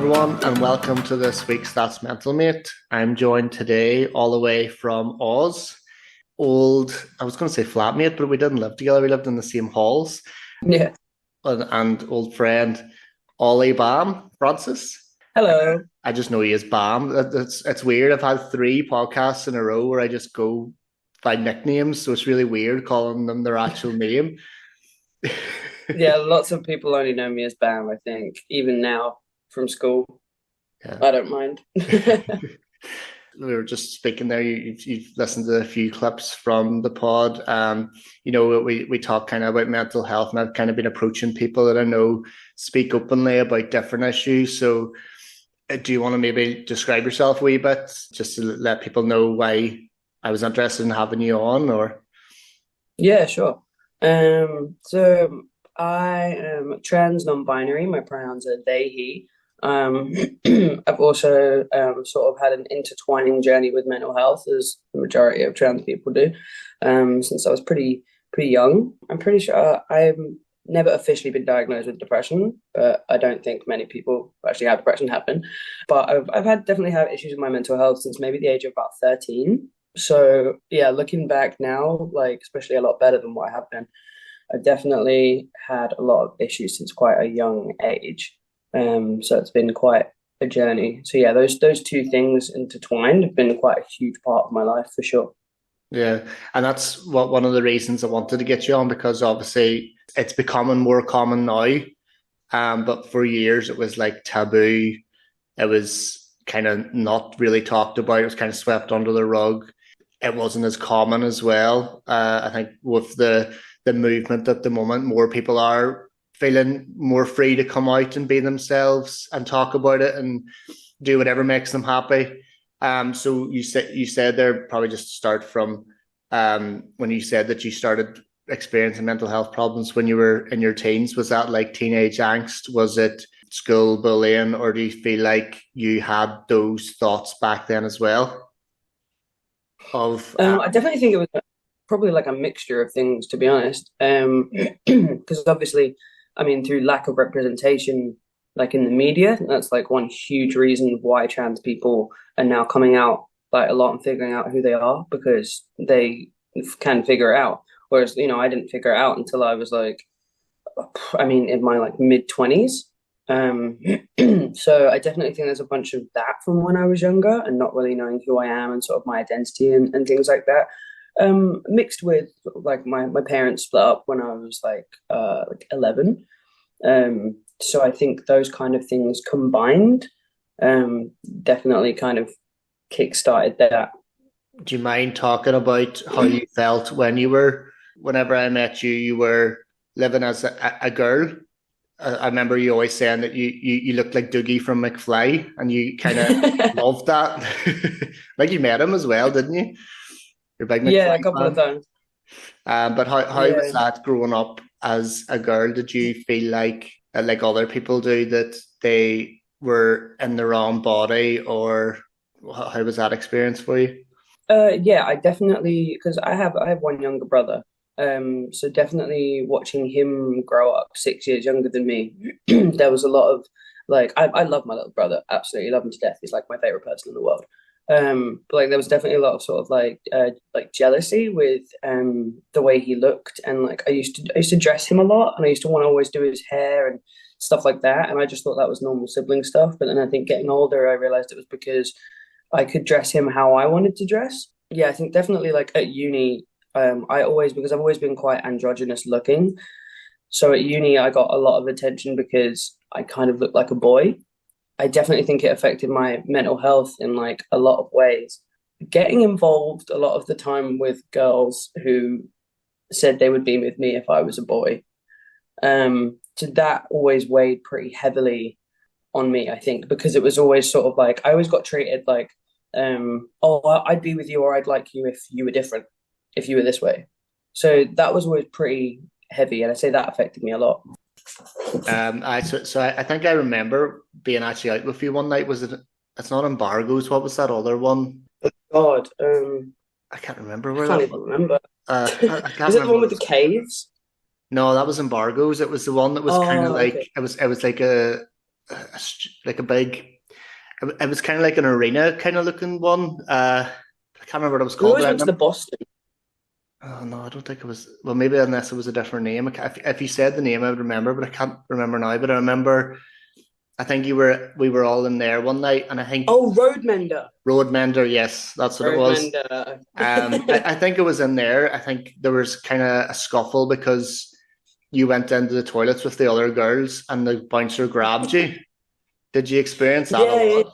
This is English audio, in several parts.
everyone, and welcome to this week's That's Mental Mate. I'm joined today all the way from Oz. I was going to say flatmate, but we didn't live together. We lived in the same halls. Yeah. And old friend Olli Bam Francis. Hello. I just know he is Bam. It's weird. I've had 3 podcasts in a row where I just go by nicknames, so it's really weird calling them their actual name. Yeah, lots of people only know me as Bam, I think, even now from school. Yeah. I don't mind. We were just speaking there. You've listened to a few clips from the pod. We talk kind of about mental health, and I've kind of been approaching people that I know speak openly about different issues. So, do you want to maybe describe yourself a wee bit, just to let people know why I was interested in having you on? Or Yeah, sure. So I am trans non-binary. My pronouns are they, he. Um, I've also sort of had an intertwining journey with mental health, as the majority of trans people do, since I was pretty young. I'm pretty sure I've never officially been diagnosed with depression, but I don't think many people who actually have depression have been. But I've definitely had issues with my mental health since maybe the age of about 13. So yeah, looking back now, like especially a lot better than what I have been. I've definitely had a lot of issues since quite a young age. So it's been quite a journey. So yeah, those two things intertwined have been quite a huge part of my life for sure. yeah, and that's what one of the reasons I wanted to get you on, because obviously it's becoming more common now. But for years it was like taboo. It was kind of not really talked about. It was kind of swept under the rug. It wasn't as common as well. I think with the movement at the moment, more people are feeling more free to come out and be themselves and talk about it and do whatever makes them happy. So you said there, probably just to start from when you said that you started experiencing mental health problems when you were in your teens. Was that like teenage angst? Was it school bullying, or do you feel like you had those thoughts back then as well? Of I definitely think it was probably like a mixture of things, to be honest. Because obviously, I mean, through lack of representation, like in the media, that's like one huge reason why trans people are now coming out like a lot and figuring out who they are because they can figure it out. Whereas, I didn't figure it out until I was like, I mean, in my like mid 20s. Um, so I definitely think there's a bunch of that from when I was younger and not really knowing who I am and sort of my identity and things like that. Mixed with like my parents split up when I was like 11. So I think those kind of things combined definitely kind of kick-started that. Do you mind talking about how you felt whenever I met you, you were living as a girl? I remember you always saying that you looked like Dougie from McFly, and you kind of loved that. Like you met him as well, didn't you? You're a big Yeah, a McFly couple of fan. times. But how was Yeah. that growing up as a girl? Did you feel like other people do, that they were in the wrong body, or how was that experience for you? Yeah, I definitely because I have one younger brother. So definitely watching him grow up 6 years younger than me, there was a lot of like I love my little brother, absolutely love him to death. He's like my favorite person in the world. But like there was definitely a lot of sort of like jealousy with the way he looked and like I used to dress him a lot and I used to want to always do his hair and stuff like that. And I just thought that was normal sibling stuff. But then I think getting older, I realized it was because I could dress him how I wanted to dress. Yeah, I think definitely like at uni, because I've always been quite androgynous looking. So at uni, I got a lot of attention because I kind of looked like a boy. I definitely think it affected my mental health in like a lot of ways. Getting involved a lot of the time with girls who said they would be with me if I was a boy. So that always weighed pretty heavily on me, I think, because it was always sort of like I always got treated like, oh, I'd be with you or I'd like you if you were different, if you were this way. So that was always pretty heavy, and I say that affected me a lot. I think I remember being actually out with you one night. Was it? It's not embargoes. What was that other one? God, I can't remember I where can't that even was. remember. I can't Is it the remember one what with it the was. caves? No, that was embargoes. It was the one that was kind of Oh, like okay. it was like a like a big. It was kind of like an arena kind of looking one. I can't remember what it was We called, always but I went to the remember. Boston. Oh no, I don't think it was. Well, maybe unless it was a different name. If you said the name, I would remember, but I can't remember now. But I remember. I think we were all in there one night, and I think Oh, Roadmender. Roadmender. Yes, that's what it was. Roadmender. I think it was in there. I think there was kind of a scuffle because you went into the toilets with the other girls, and the bouncer grabbed you. Did you experience that a Yeah, yeah. lot?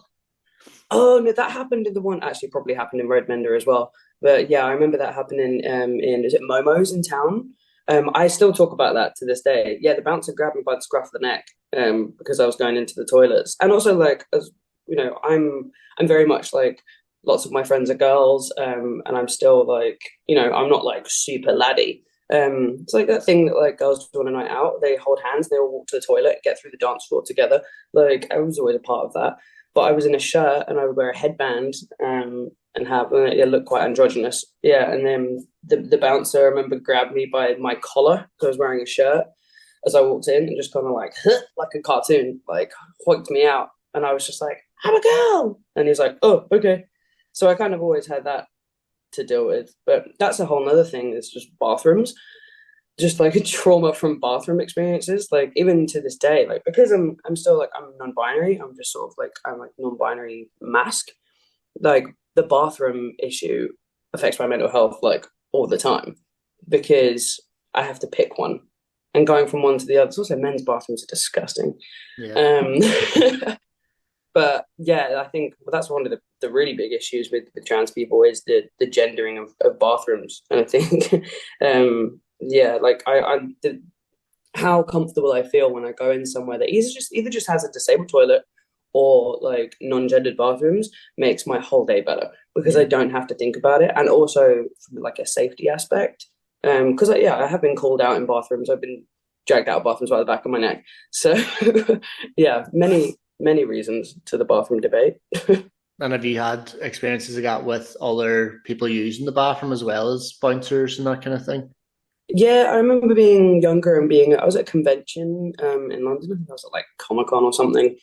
Oh no, that happened in the one. Actually, probably happened in Roadmender as well. But yeah, I remember that happening. In is it Momo's in town? I still talk about that to this day. Yeah, the bouncer grabbed me by the scruff of the neck. Because I was going into the toilets, and also like as you know, I'm very much like lots of my friends are girls. And I'm still like I'm not like super laddie. It's like that thing that like girls do on a night out. They hold hands, they all walk to the toilet, get through the dance floor together. Like I was always a part of that, but I was in a shirt and I would wear a headband and have it look quite androgynous. Yeah, and then the bouncer I remember grabbed me by my collar because I was wearing a shirt as I walked in and just kind of like like a cartoon, like hoiked me out, and I was just like, "I'm a girl," and he was like, "Oh, okay." So I kind of always had that to deal with, but that's a whole nother thing. It's just bathrooms, just like a trauma from bathroom experiences. Like even to this day, like because I'm still like I'm non-binary. I'm just sort of like I'm like non-binary mask. Like the bathroom issue affects my mental health like all the time because I have to pick one. And going from one to the other, it's also men's bathrooms are disgusting. Yeah. Um, but yeah, I think that's one of the really big issues with trans people is the gendering of bathrooms. And I think, yeah, like how comfortable I feel when I go in somewhere that either just has a disabled toilet or like non-gendered bathrooms makes my whole day better because I Yeah. don't have to think about it, and also from like a safety aspect. Because yeah, I have been called out in bathrooms. I've been dragged out of bathrooms by the back of my neck. So yeah, many reasons to the bathroom debate. And have you had experiences of that with other people using the bathroom as well as bouncers and that kind of thing? Yeah, I remember being younger and being I was at a convention in London. I think I was at like Comic Con or something.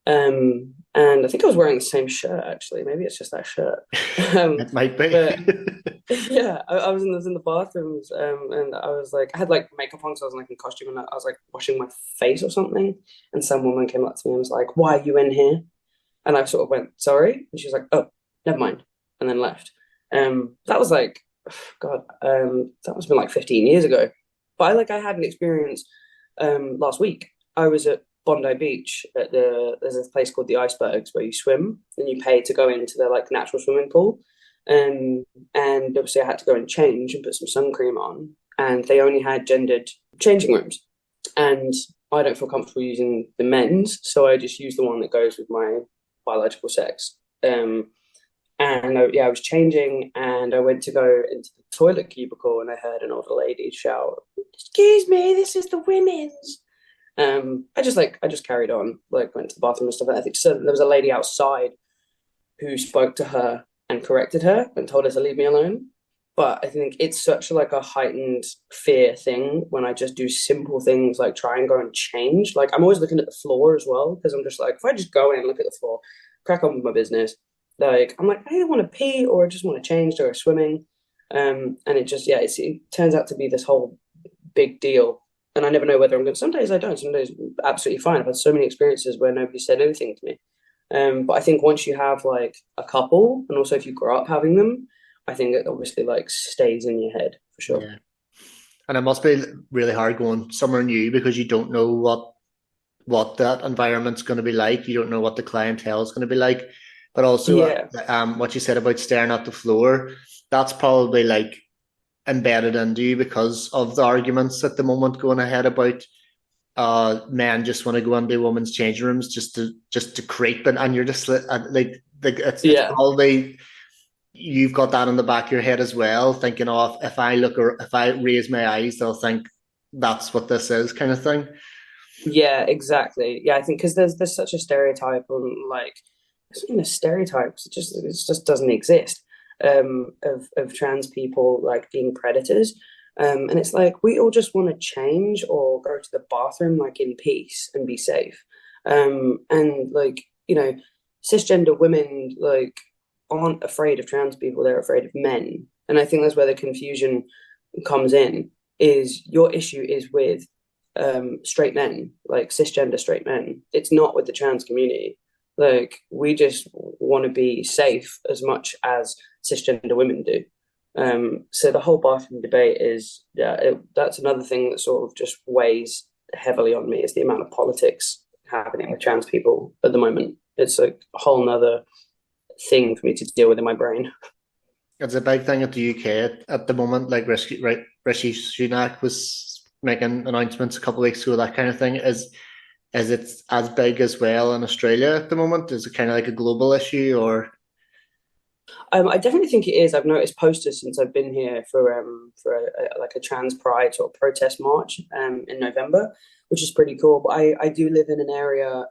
And I think I was wearing the same shirt actually. Maybe it's just that shirt. Um, It might be. but yeah, I was in the bathrooms, and I was like, I had like makeup on, so I was like in costume, and I was like washing my face or something, and some woman came up to me and was like, "Why are you in here?" And I sort of went, "Sorry," and she was like, "Oh, never mind," and then left. That was like, God, that must have been like 15 years ago. But I had an experience last week. I was at Bondi Beach at there's a place called the Icebergs where you swim and you pay to go into the like natural swimming pool. Um, and obviously I had to go and change and put some sun cream on, and they only had gendered changing rooms. And I don't feel comfortable using the men's, so I just use the one that goes with my biological sex. Yeah, I was changing and I went to go into the toilet cubicle and I heard an older lady shout, "Excuse me, this is the women's." I just carried on, like went to the bathroom and stuff. I think so. There was a lady outside who spoke to her and corrected her and told her to leave me alone. But I think it's such like a heightened fear thing when I just do simple things like try and go and change. Like I'm always looking at the floor as well because I'm just like if I just go in and look at the floor, crack on with my business. Like I'm like I either want to pee or I just want to change to go swimming. And it just it turns out to be this whole big deal. And I never know whether I'm going. Some days I don't. Some days absolutely fine. I've had so many experiences where nobody said anything to me. But I think once you have like a couple, and also if you grow up having them, I think it obviously like stays in your head for sure. Yeah. And it must be really hard going somewhere new because you don't know what that environment's going to be like. You don't know what the clientele is going to be like. But also, Yeah, what you said about staring at the floor, that's probably like embedded into you because of the arguments at the moment going ahead about men just want to go into women's changing rooms just to creep and you're just like it's yeah, probably you've got that in the back of your head as well, thinking of if I look or if I raise my eyes, they'll think that's what this is, kind of thing. yeah, exactly. Yeah, I think because there's such a stereotype on like it's not even a stereotype. It just doesn't exist. Of trans people like being predators. And it's like we all just want to change or go to the bathroom like in peace and be safe. And like, cisgender women like aren't afraid of trans people, they're afraid of men. And I think that's where the confusion comes in, is your issue is with straight men, like cisgender straight men. It's not with the trans community. Like we just want to be safe as much as cisgender women do. So the whole bathroom debate is, that's another thing that sort of just weighs heavily on me, is the amount of politics happening with trans people at the moment. It's like a whole nother thing for me to deal with in my brain. It's a big thing at the UK at the moment. Like Rishi Sunak was making announcements a couple of weeks ago. That kind of thing is it as big as well in Australia at the moment? Is it kind of like a global issue, or? I definitely think it is. I've noticed posters since I've been here for like a trans pride sort of protest march in November, which is pretty cool. But I do live in an area.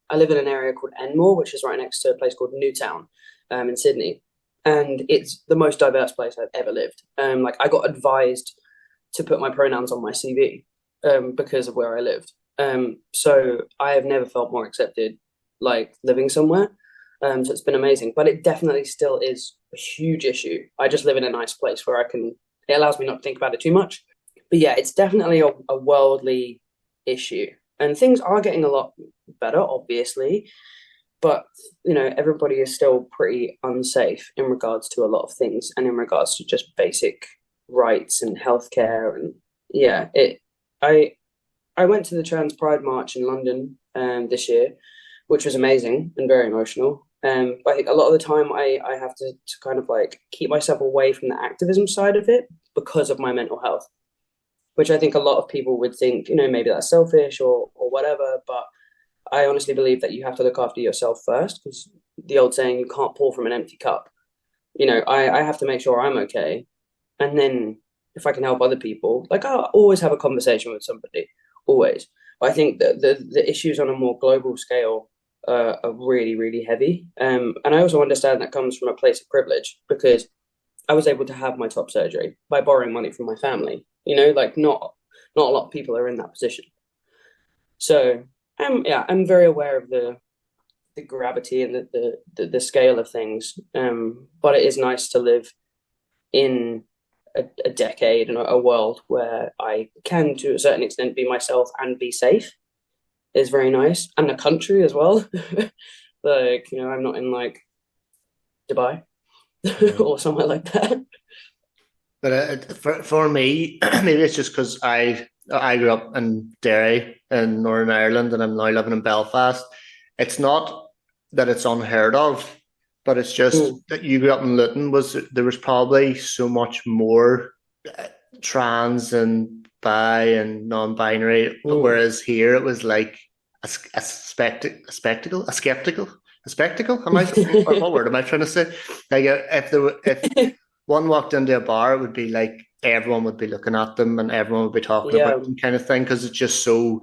I live in an area called Enmore, which is right next to a place called Newtown, in Sydney, and it's the most diverse place I've ever lived. Like I got advised to put my pronouns on my CV because of where I lived. So I have never felt more accepted, like living somewhere. So it's been amazing, but it definitely still is a huge issue. I just live in a nice place where it allows me not to think about it too much. But yeah, it's definitely a worldly issue. And things are getting a lot better, obviously, but everybody is still pretty unsafe in regards to a lot of things and in regards to just basic rights and healthcare. And yeah, I I went to the Trans Pride March in London this year, which was amazing and very emotional. I think a lot of the time I have to kind of like keep myself away from the activism side of it because of my mental health, which I think a lot of people would think, maybe that's selfish or whatever. But I honestly believe that you have to look after yourself first, because the old saying, you can't pour from an empty cup. I have to make sure I'm okay. And then if I can help other people, like I'll always have a conversation with somebody, always. But I think that the issues on a more global scale are really, really heavy. And I also understand that comes from a place of privilege, because I was able to have my top surgery by borrowing money from my family. Like not a lot of people are in that position. So yeah, I'm very aware of the gravity and the scale of things. But it is nice to live in a decade and a world where I can, to a certain extent, be myself and be safe. Is very nice, and the country as well. Like, I'm not in like Dubai Yeah. or somewhere like that. But for me, maybe it's just because I grew up in Derry in Northern Ireland, and I'm now living in Belfast. It's not that it's unheard of, but it's just Mm, that you grew up in Luton. There was probably so much more uh, trans and bi and non-binary, mm. whereas here it was like a spectacle, a spectacle. Am I what word am I trying to say? Like if one walked into a bar, it would be like everyone would be looking at them and everyone would be talking about Yeah, them, kind of thing, because it's just so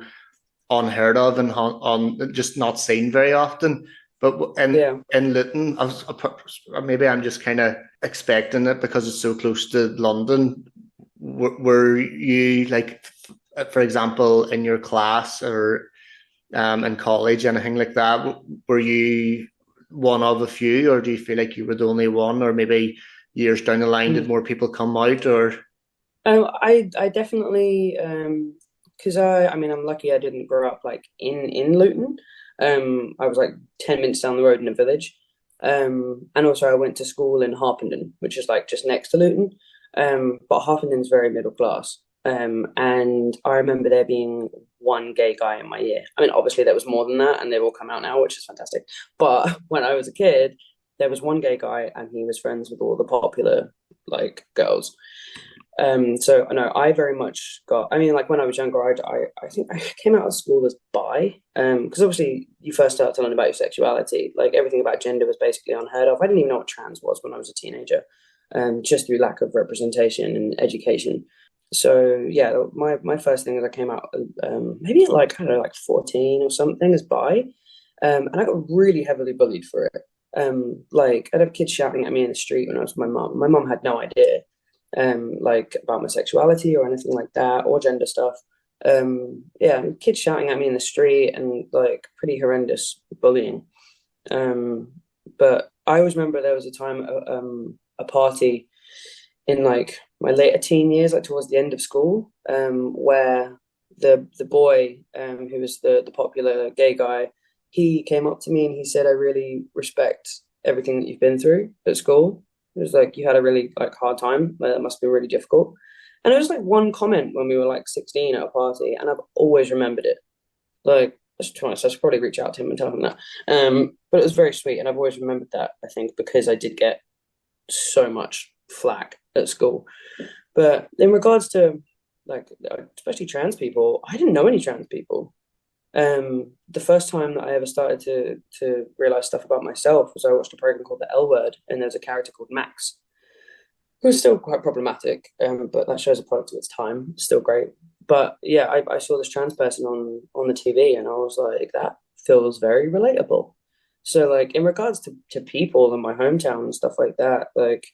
unheard of and on just not seen very often. But yeah. in Luton, maybe I'm just kind of expecting it because it's so close to London. Were you like, for example, in your class or in college, anything like that? Were you one of a few, or do you feel like you were the only one, or maybe years down the line, did Mm. more people come out, or? I definitely because I mean I'm lucky I didn't grow up like in Luton. I was like 10 minutes down the road in a village. And also I went to school in Harpenden, which is like just next to Luton. But Harpenden's very middle class. And I remember there being one gay guy in my year. I mean, obviously there was more than that, and they've all come out now, which is fantastic. But when I was a kid, there was one gay guy, and he was friends with all the popular like girls. So I know I very much got. I mean, like when I was younger, I think I came out of school as bi. Because obviously you first start to learn about your sexuality. Like everything about gender was basically unheard of. I didn't even know what trans was when I was a teenager. Just through lack of representation and education. So yeah, my first thing is I came out maybe at like I don't know, like 14 or something as bi. And I got really heavily bullied for it. Like I'd have kids shouting at me in the street when I was with my mum. My mum had no idea like about my sexuality or anything like that or gender stuff. Yeah, kids shouting at me in the street and like pretty horrendous bullying. Um, but I always remember there was a time at a party in like my later teen years, like towards the end of school, where the boy who was the popular gay guy, he came up to me and he said, "I really respect everything that you've been through at school." It was like you had a really like hard time. That must be really difficult. And it was like one comment when we were like 16 at a party, and I've always remembered it. Like, let's be honest, I should probably reach out to him and tell him that. But it was very sweet, and I've always remembered that, I think, because I did get so much flack at school. But in regards to like especially trans people, I didn't know any trans people. The first time that I ever started to realize stuff about myself was I watched a program called The L Word, and there's a character called Max, it was still quite problematic, but that show's a product of its time. It's still great. But yeah, I saw this trans person on the TV and I was like, that feels very relatable. So like in regards to people in my hometown and stuff like that, like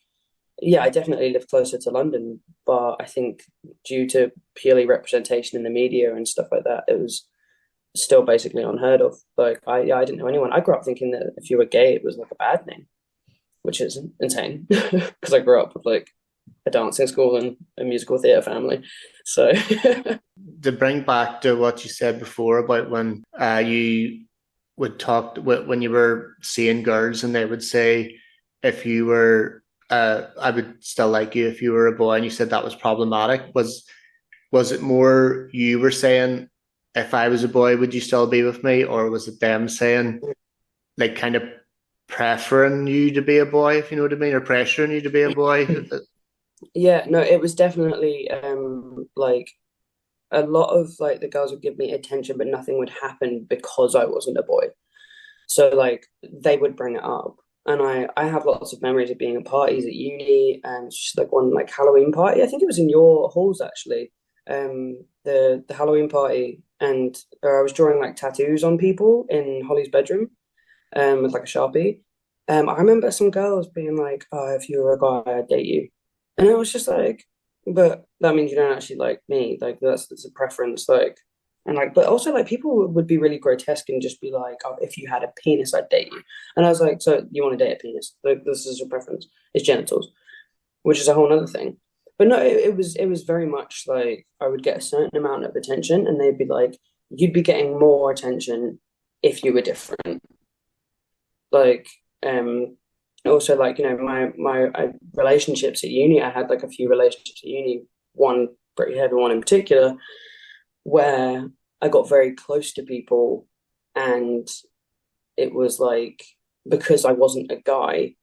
yeah, I definitely live closer to London, but I think due to purely representation in the media and stuff like that, it was still basically unheard of. Like I didn't know anyone. I grew up thinking that if you were gay, it was like a bad thing, which is insane because I grew up with like a dancing school and a musical theatre family. So To bring back to what you said before about when you would talk when you were seeing girls and they would say if you were I would still like you if you were a boy, and you said that was problematic. Was it more you were saying if I was a boy, would you still be with me, or was it them saying like kind of preferring you to be a boy, if you know what I mean, or pressuring you to be a boy? yeah, no, it was definitely like a lot of like the girls would give me attention, but nothing would happen because I wasn't a boy. So like they would bring it up. And I have lots of memories of being at parties at uni and just like one like Halloween party. I think it was in your halls actually. The Halloween party and I was drawing like tattoos on people in Holly's bedroom with like a Sharpie. I remember some girls being like, "Oh, if you were a guy, I'd date you," and I was just like, "But that means you don't actually like me. Like that's a preference. Like, and like, but also like people would be really grotesque and just be like, oh, if you had a penis, I'd date you." And I was like, "So you want to date a penis? Like this is your preference? It's genitals, which is a whole other thing." But no, it was very much like I would get a certain amount of attention, and they'd be like, "You'd be getting more attention if you were different." Like also like my relationships at uni, I had like a few relationships at uni, one pretty heavy one in particular where I got very close to people, and it was like because I wasn't a guy,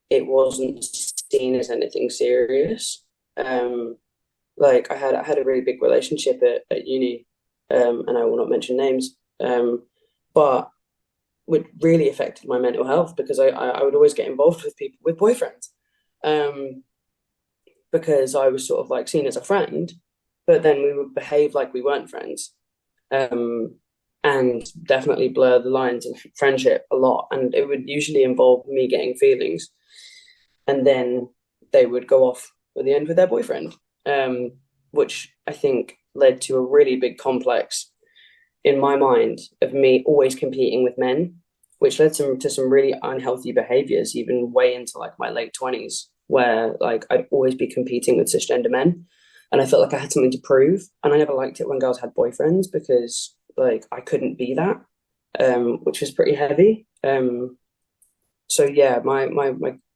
it wasn't seen as anything serious. um like I had a really big relationship at uni, and I will not mention names, but would really affected my mental health because I would always get involved with people with boyfriends, um, because I was sort of like seen as a friend, but then we would behave like we weren't friends, um, and definitely blur the lines of friendship a lot. And it would usually involve me getting feelings, and then they would go off at the end with their boyfriend, which I think led to a really big complex in my mind of me always competing with men, which led to some really unhealthy behaviors, even way into like my late 20s, where like I'd always be competing with cisgender men. And I felt like I had something to prove. And I never liked it when girls had boyfriends because like I couldn't be that, which was pretty heavy. So yeah, my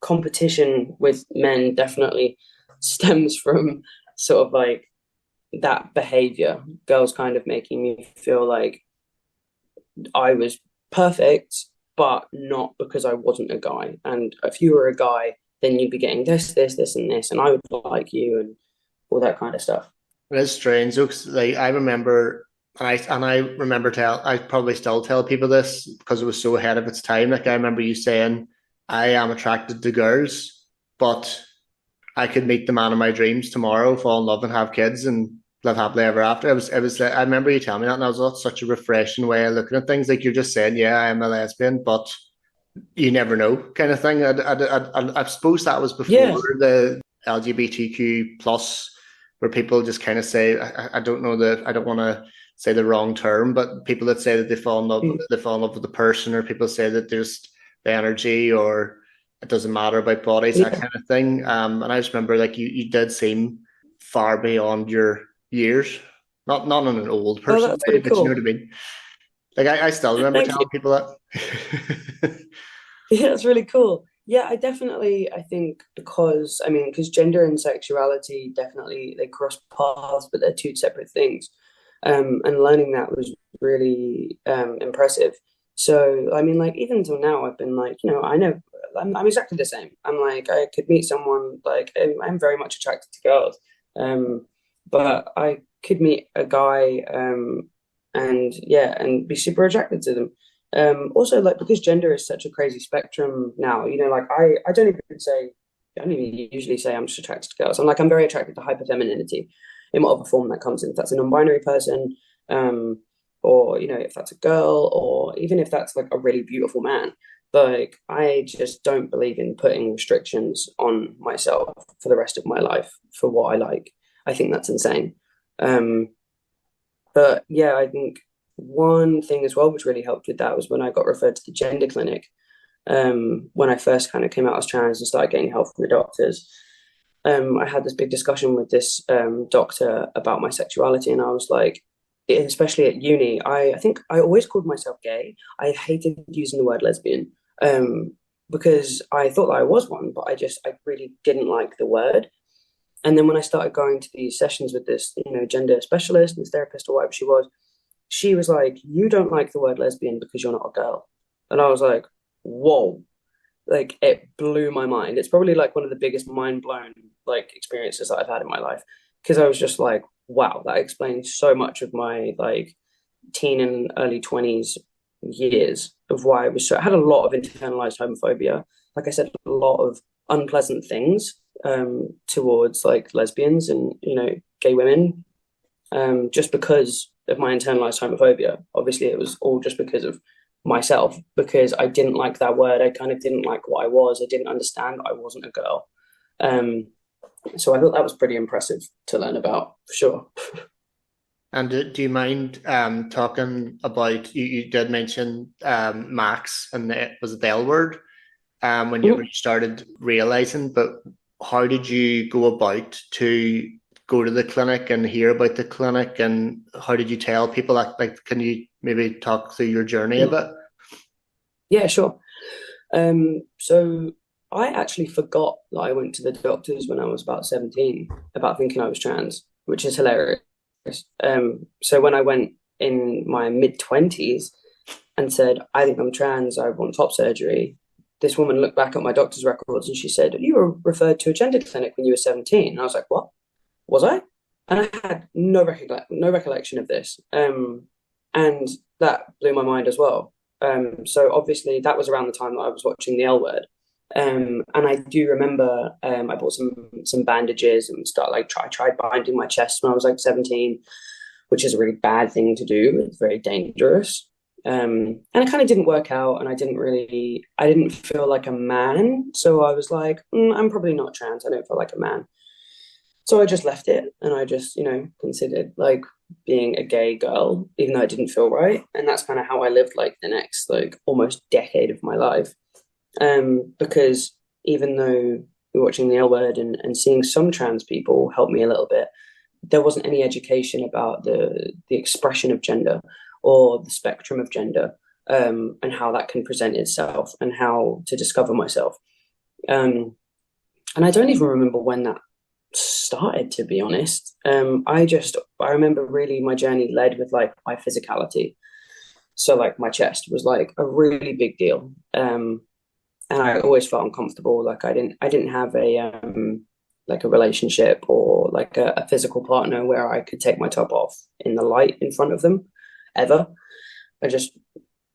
competition with men definitely stems from sort of like that behavior, girls kind of making me feel like I was perfect, but not because I wasn't a guy. And if you were a guy, then you'd be getting this, and this, and I would like you and all that kind of stuff. It is strange, though, 'cause, like I remember, and I remember I probably still tell people this because it was so ahead of its time. Like I remember you saying, "I am attracted to girls, but I could meet the man of my dreams tomorrow, fall in love, and have kids, and live happily ever after." It was. I remember you telling me that, and I was that's such a refreshing way of looking at things. Like you're just saying, "Yeah, I am a lesbian, but you never know," kind of thing. I suppose that was before Yeah, the LGBTQ plus where people just kind of say, I don't know I don't want to say the wrong term, but people that say that Mm. they fall in love with the person, or people say that there's the energy, or it doesn't matter about bodies, that Yeah. kind of thing. And I just remember like you did seem far beyond your years, not in an old Oh, person that's way, really but you know cool. what I mean. Like I still remember Thank you. telling people that. Yeah, that's really cool. Yeah, I think because, I mean, because gender and sexuality definitely they cross paths, but they're two separate things. And learning that was really impressive. So, I mean, like even until now, I've been like, I know I'm exactly the same. I'm like, I could meet someone like I'm very much attracted to girls, um, but I could meet a guy, and yeah, and be super attracted to them. Also, like because gender is such a crazy spectrum now, like I don't even usually say I'm just attracted to girls. I'm very attracted to hyperfemininity in whatever form that comes in. If that's a non-binary person, or if that's a girl, or even if that's like a really beautiful man. Like I just don't believe in putting restrictions on myself for the rest of my life for what I like. I think that's insane. Um, but yeah, I think one thing as well which really helped with that was when I got referred to the gender clinic. When I first kind of came out as trans and started getting help from the doctors, I had this big discussion with this doctor about my sexuality, and I was like, especially at uni, I think I always called myself gay. I hated using the word lesbian, um, because I thought that I was one, but I really didn't like the word. And then when I started going to these sessions with this, gender specialist, this therapist or whatever she was like, "You don't like the word lesbian because you're not a girl." And I was like, "Whoa." Like it blew my mind. It's probably like one of the biggest mind blown like experiences that I've had in my life because I was just like, wow, that explains so much of my like teen and early 20s years of why I had a lot of internalized homophobia. Like I said, a lot of unpleasant things towards like lesbians and gay women, just because of my internalized homophobia. Obviously, it was all just because of myself, because I didn't like that word. I kind of didn't like what I was. I didn't understand I wasn't a girl. Um, so I thought that was pretty impressive to learn about for sure. And do you mind talking about you did mention Max and was it the L word when you started realizing, but how did you go about to go to the clinic and hear about the clinic, and how did you tell people that, like, can you maybe talk through your journey a bit? Yeah, sure. So I actually forgot that I went to the doctors when I was about 17 about thinking I was trans, which is hilarious. So when I went in my mid 20s and said, I think I'm trans, I want top surgery, this woman looked back at my doctor's records and she said, "You were referred to a gender clinic when you were 17." And I was like, "What? Was I?" And I had no recollection of this. And that blew my mind as well. So obviously that was around the time that I was watching the L Word. And I do remember I bought some bandages and I tried binding my chest when I was like 17, which is a really bad thing to do. It's very dangerous. And it kind of didn't work out, and I didn't feel like a man. So I was like, I'm probably not trans. I don't feel like a man. So I just left it, and I just, considered like being a gay girl, even though it didn't feel right. And that's kind of how I lived like the next like almost decade of my life. Because even though watching the L Word and seeing some trans people helped me a little bit, there wasn't any education about the expression of gender or the spectrum of gender, and how that can present itself and how to discover myself. Um, and I don't even remember when that started, to be honest. I remember really my journey led with like my physicality. So like my chest was like a really big deal. And I always felt uncomfortable. Like I didn't have a like a relationship or like a physical partner where I could take my top off in the light in front of them ever. I just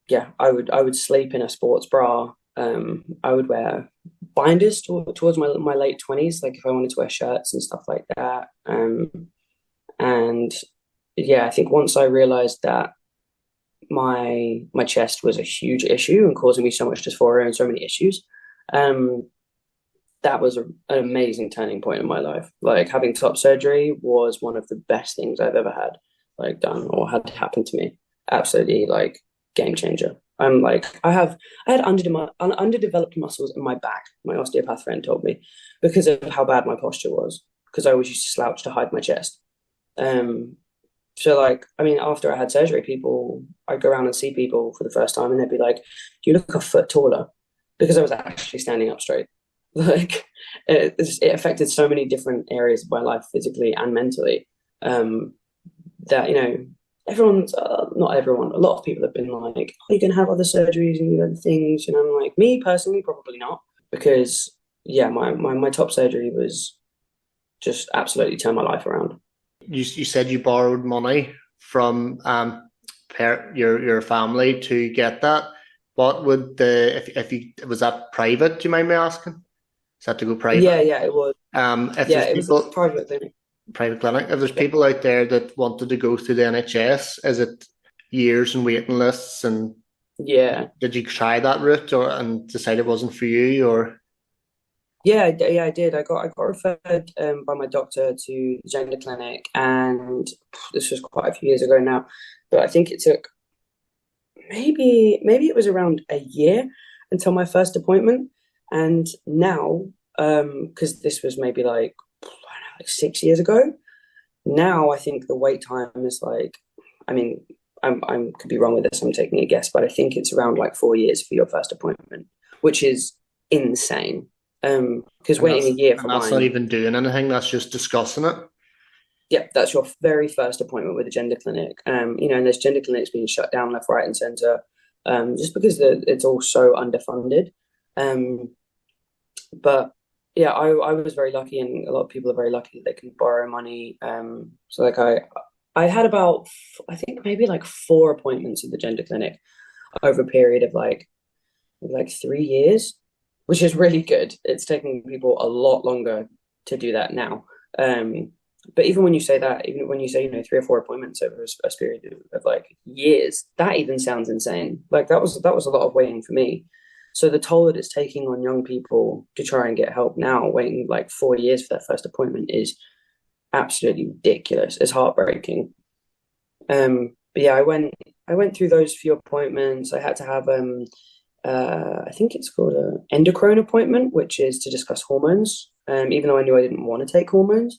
yeah, I would sleep in a sports bra. I would wear binders towards my late 20s, like if I wanted to wear shirts and stuff like that. And yeah, I think once I realized that my chest was a huge issue and causing me so much dysphoria and so many issues, um, that was an amazing turning point in my life. Like having top surgery was one of the best things I've ever had like done or had happen to me. Absolutely like game changer. I'm like I had underdeveloped muscles in my back. My osteopath friend told me because of how bad my posture was. Because I always used to slouch to hide my chest. Um, so like I mean, after I had surgery, I'd go around and see people for the first time, and they'd be like, "You look a foot taller," because I was actually standing up straight. Like it affected so many different areas of my life, physically and mentally. Um, that everyone's not everyone. A lot of people have been like, "Oh, you can have other surgeries and other things," and I'm like, me personally, probably not, because yeah, my top surgery was just absolutely turned my life around. You said you borrowed money from your family to get that. What would the if you was that private? Do you mind me asking? Is that to go private? Yeah, it was. If Yeah, there's it was a people private clinic. private clinic, if there's Yeah, people out there that wanted to go through the NHS, is it years and waiting lists? And yeah, did you try that route or and decide it wasn't for you or? yeah. I did. I got referred by my doctor to the gender clinic, and this was quite a few years ago now. But I think it took maybe it was around a year until my first appointment. And now, because this was maybe like I don't know, like 6 years ago. Now I think the wait time is like, I mean, I'm could be wrong with this. I'm taking a guess, but I think it's around like 4 years for your first appointment, which is insane. Because waiting a year for And that's not mine, even doing anything. That's just discussing it. yeah, that's your very first appointment with a gender clinic. And there's gender clinics being shut down left, right, and centre, just because it's all so underfunded. Um, but yeah, I was very lucky, and a lot of people are very lucky that they can borrow money. So like I had about I think maybe like 4 appointments at the gender clinic over a period of like 3 years, which is really good. It's taking people a lot longer to do that now. But even when you say that, even when you say 3 or 4 appointments over a period of like years, that even sounds insane. Like that was a lot of waiting for me. So the toll that it's taking on young people to try and get help now, waiting like 4 years for their first appointment is absolutely ridiculous. It's heartbreaking. But yeah, I went through those few appointments. I had to have I think it's called a endocrine appointment, which is to discuss hormones. Even though I knew I didn't want to take hormones,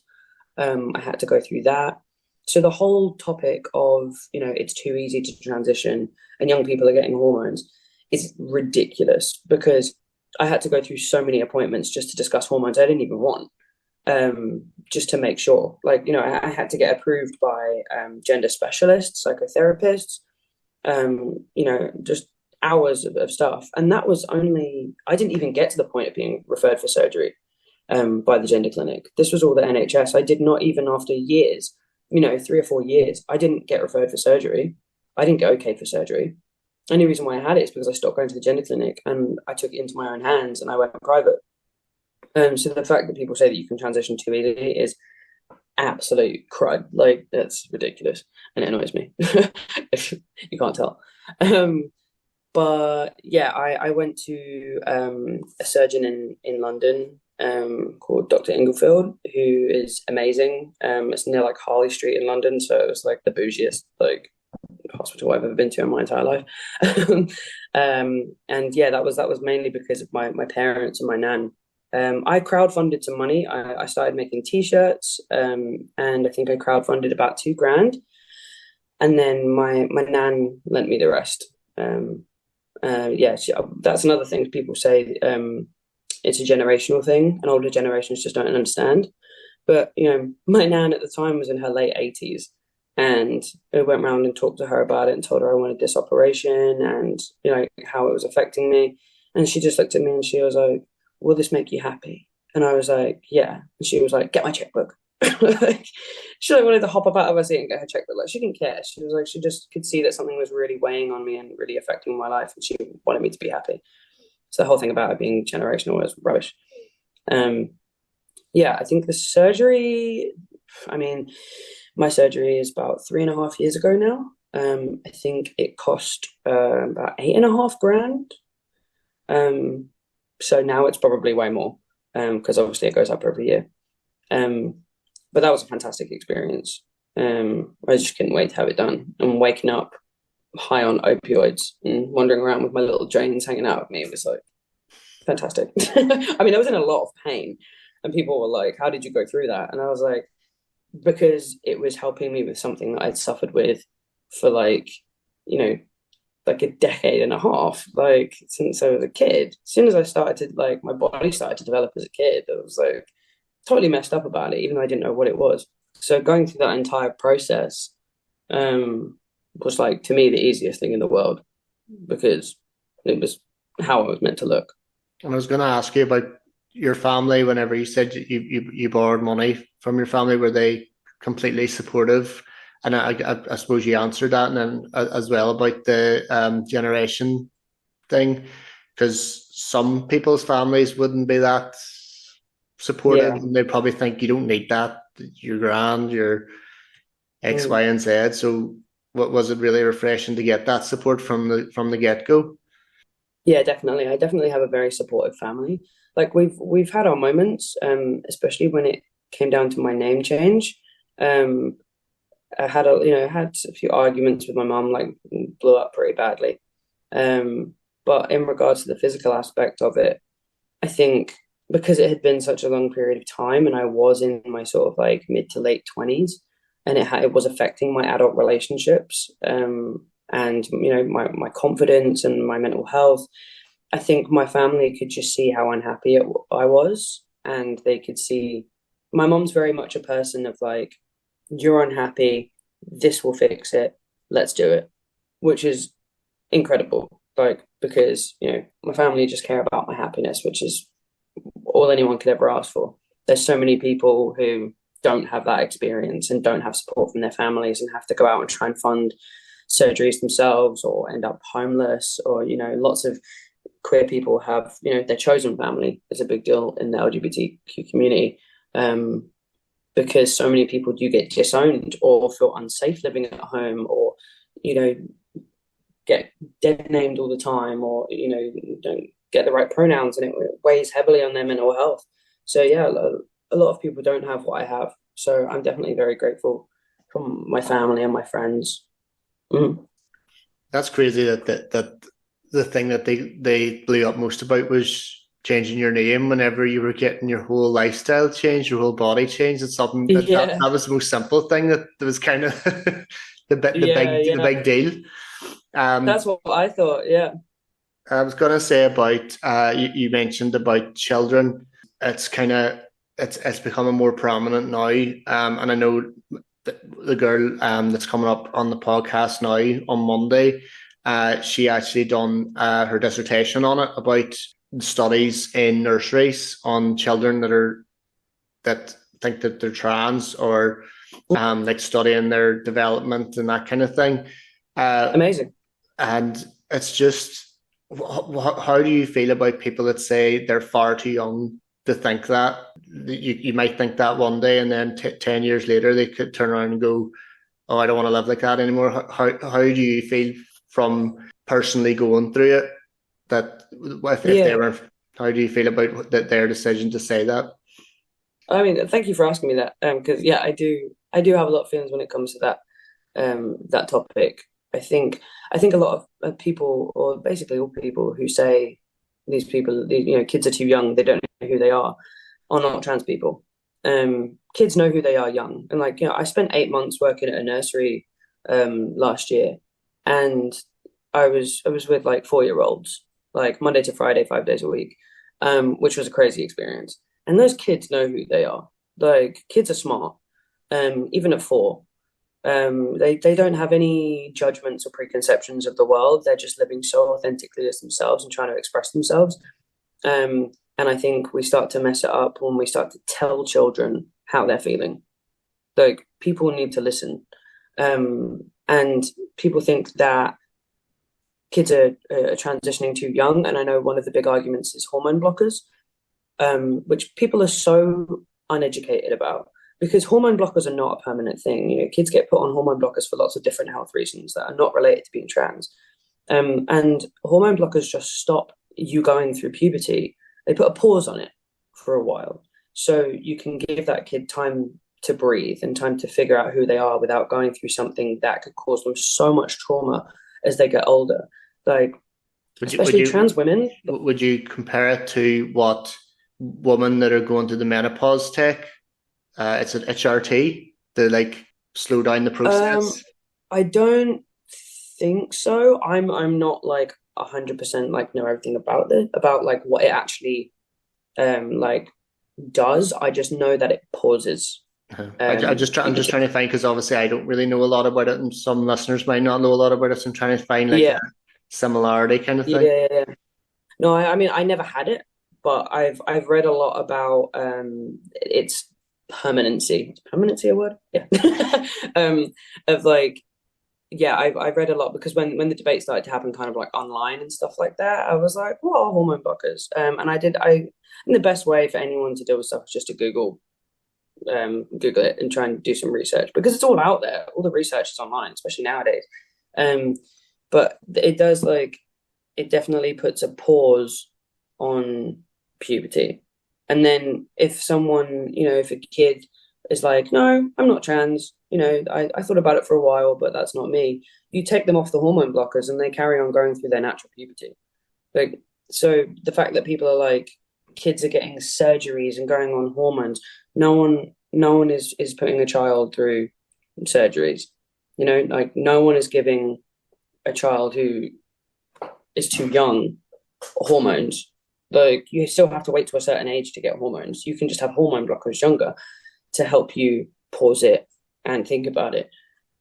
I had to go through that. So the whole topic of, it's too easy to transition and young people are getting hormones is ridiculous because I had to go through so many appointments just to discuss hormones I didn't even want, just to make sure. Like, I had to get approved by gender specialists, psychotherapists, just hours of stuff. And that was I didn't even get to the point of being referred for surgery by the gender clinic. This was all the NHS. I did not even after years, 3 or 4 years, I didn't get referred for surgery. I didn't get okay for surgery. Only reason why I had it is because I stopped going to the gender clinic and I took it into my own hands and I went private. So the fact that people say that you can transition too easily is absolute crud. Like that's ridiculous and it annoys me if you can't tell. Um, but yeah, I went to a surgeon in London called Dr. Inglefield, who is amazing. It's near like Harley Street in London, so it was like the bougiest like hospital I've ever been to in my entire life. And yeah, that was mainly because of my parents and my nan. I crowdfunded some money. I started making t-shirts, and I think I crowdfunded about 2 grand, and then my nan lent me the rest. Yeah, that's another thing people say. It's a generational thing, and older generations just don't understand. But my nan at the time was in her late 80s, and I went around and talked to her about it and told her I wanted this operation and how it was affecting me. And she just looked at me and she was like, "Will this make you happy?" And I was like, "Yeah." And she was like, "Get my checkbook." Like, she like wanted to hop up out of her seat and get her checkbook. Like she didn't care. She was like, she just could see that something was really weighing on me and really affecting my life, and she wanted me to be happy. So the whole thing about it being generational was rubbish. Um, yeah, I think the surgery. I mean, my surgery is about 3.5 years ago now. I think it cost about 8.5 grand. So now it's probably way more. because obviously it goes up every year. Um, but that was a fantastic experience. I just couldn't wait to have it done. And waking up high on opioids and wandering around with my little Janes hanging out of me, it was like fantastic. I mean, I was in a lot of pain, and people were like, "How did you go through that?" And I was like, "Because it was helping me with something that I'd suffered with for like, you know, like a decade and a half, like since I was a kid. As soon as I started to like, my body started to develop as a kid, I was like totally messed up about it, even though I didn't know what it was. So going through that entire process was like to me the easiest thing in the world because it was how I was meant to look. And I was going to ask you about your family. Whenever you said you borrowed money from your family, were they completely supportive? And I suppose you answered that, and then as well about the generation thing, because some people's families wouldn't be that supportive, Yeah. and they probably think you don't need that. You're grand, you're X, Y, Mm. and Z. So, what was it really refreshing to get that support from the get go? Yeah, definitely. I definitely have a very supportive family. Like we've had our moments, especially when it came down to my name change. Um, I had had a few arguments with my mom, like blew up pretty badly. But in regards to the physical aspect of it, I think because it had been such a long period of time and I was in my sort of like mid to late 20s and it was affecting my adult relationships, and my confidence and my mental health. I think my family could just see how unhappy I was, and they could see my mom's very much a person of like, you're unhappy, this will fix it, let's do it, which is incredible. Like, because, my family just care about my happiness, which is all anyone could ever ask for. There's so many people who don't have that experience and don't have support from their families and have to go out and try and fund surgeries themselves or end up homeless or, lots of queer people have, their chosen family is a big deal in the LGBTQ community. Because so many people do get disowned or feel unsafe living at home or, you know, get dead named all the time or, don't get the right pronouns and it weighs heavily on their mental health. So, yeah, a lot of people don't have what I have. So I'm definitely very grateful from my family and my friends. Mm. That's crazy that the thing that they blew up most about was changing your name whenever you were getting your whole lifestyle changed, your whole body changed. It's something Yeah, that was the most simple thing that was kind of yeah, the yeah. big deal. Um, That's what I thought. Yeah. I was going to say about you mentioned about children. It's kind of it's becoming more prominent now, and I know the girl that's coming up on the podcast now on Monday. She actually done her dissertation on it about studies in nurseries on children that think that they're trans or like studying their development and that kind of thing. Uh, Amazing. and it's just, how do you feel about people that say they're far too young to think that? You might think that one day, and then 10 years later, they could turn around and go, "Oh, I don't want to live like that anymore." How do you feel from personally going through it? That if they Yeah. were, how do you feel about their decision to say that? I mean, thank you for asking me that. Because yeah, I do have a lot of feelings when it comes to that topic. I think a lot of people, or basically all people who say these people, kids are too young, they don't know who they are not trans people. Kids know who they are young, and like I spent 8 months working at a nursery last year, and I was with like 4 year olds, like Monday to Friday, 5 days a week, which was a crazy experience. And those kids know who they are. Like kids are smart, even at 4. They don't have any judgments or preconceptions of the world. They're just living so authentically as themselves and trying to express themselves. And I think we start to mess it up when we start to tell children how they're feeling. Like people need to listen. And people think that kids are transitioning too young. And I know one of the big arguments is hormone blockers, which people are so uneducated about because hormone blockers are not a permanent thing. Kids get put on hormone blockers for lots of different health reasons that are not related to being trans. And hormone blockers just stop you going through puberty. They put a pause on it for a while. So you can give that kid time to breathe and time to figure out who they are without going through something that could cause them so much trauma as they get older. Like, Would you would especially you trans women. would you compare it to what women that are going through the menopause take? It's an HRT to like slow down the Um, process. I don't think so. I'm not like 100% like know everything about like what it actually like does. I just know that it pauses I'm just puberty. trying to find because obviously I don't really know a lot about it, and some listeners might not know a lot about it. So I'm trying to find like a Yeah, similarity kind of yeah, thing. yeah, yeah. No, I mean I never had it, but I've read a lot about its permanency. Is permanency a word? Yeah. um of like yeah, I've read a lot because when the debate started to happen kind of like online and stuff like that, I was like, what are hormone blockers? And and the best way for anyone to deal with stuff is just to Google it and try and do some research because it's all out there. All the research is online, especially nowadays. Um, but it definitely puts a pause on puberty. And then if someone, if a kid is like, no, I'm not trans, I thought about it for a while, but that's not me. You take them off the hormone blockers and they carry on going through their natural puberty. Like, so the fact that people are like, kids are getting surgeries and going on hormones, no one is putting a child through surgeries. Like no one is giving a child who is too young hormones. Like you still have to wait to a certain age to get hormones. You can just have hormone blockers younger to help you pause it and think about it.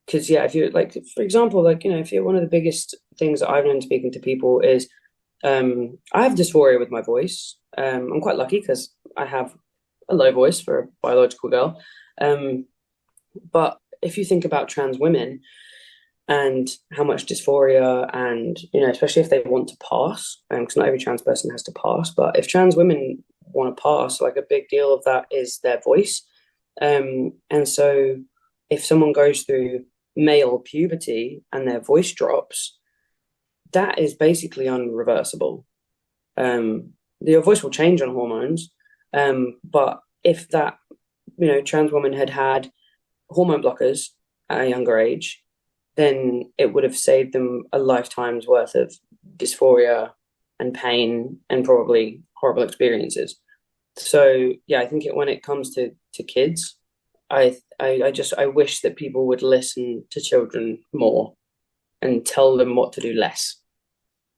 Because yeah, if you're like, for example, like if you're one of the biggest things that I've known speaking to people is, I have dysphoria with my voice. I'm quite lucky because I have a low voice for a biological girl. But if you think about trans women and how much dysphoria and especially if they want to pass, because not every trans person has to pass, but if trans women want to pass, like a big deal of that is their voice. And so if someone goes through male puberty and their voice drops, that is basically unreversible. Your voice will change on hormones, but if that trans woman had had hormone blockers at a younger age, then it would have saved them a lifetime's worth of dysphoria and pain and probably horrible experiences. So yeah, I think when it comes to kids, I wish that people would listen to children more and tell them what to do less.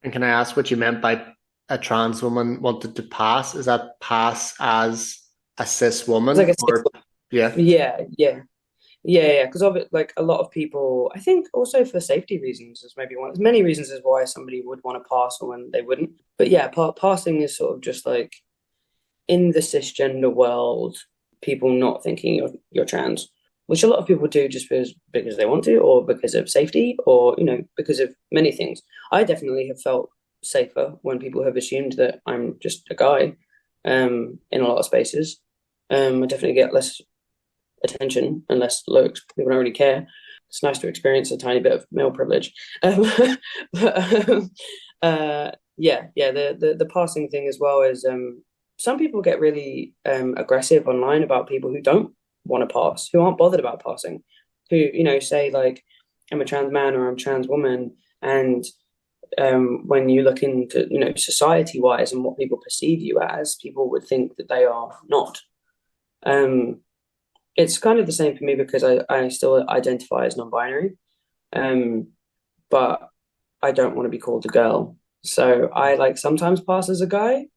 And can I ask what you meant by a trans woman wanted to pass? Is that pass as a cis It's like woman a or yeah? yeah, yeah. Yeah, yeah, because of it, like a lot of people, I think also for safety reasons, there's maybe one, there's many reasons as why somebody would want to pass or when they wouldn't. But yeah, passing is sort of just like in the cisgender world, people not thinking you're trans, which a lot of people do just because they want to, or because of safety, or because of many things. I definitely have felt safer when people have assumed that I'm just a guy, in a lot of spaces. I definitely get less attention and less looks. People don't really care. It's nice to experience a tiny bit of male privilege. But yeah, the passing thing as well is some people get really aggressive online about people who don't want to pass, who aren't bothered about passing, who say like I'm a trans man or I'm a trans woman, and when you look into society wise and what people perceive you as, people would think that they are not. Um, it's kind of the same for me because I still identify as non-binary, um, but I don't want to be called a girl. So I like sometimes pass as a guy,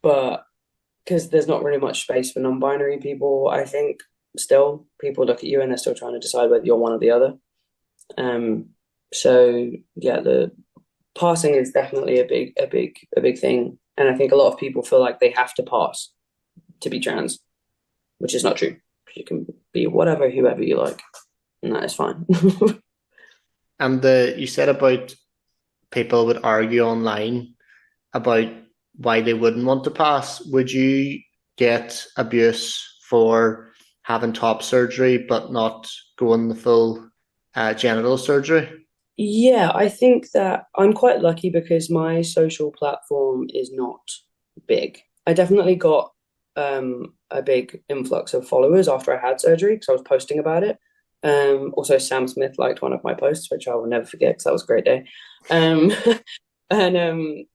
but because there's not really much space for non-binary people, I think still people look at you and they're still trying to decide whether you're one or the other. Um, so yeah, the passing is definitely a big thing, and I think a lot of people feel like they have to pass to be trans, which is not true. You can be whatever, whoever you like, and that is fine. And the you said about people would argue online about why they wouldn't want to pass. Would you get abuse for having top surgery but not going the full genital surgery? Yeah, I think that I'm quite lucky because my social platform is not big. I definitely got a big influx of followers after I had surgery because I was posting about it. Also, Sam Smith liked one of my posts, which I will never forget because that was a great day. Um, and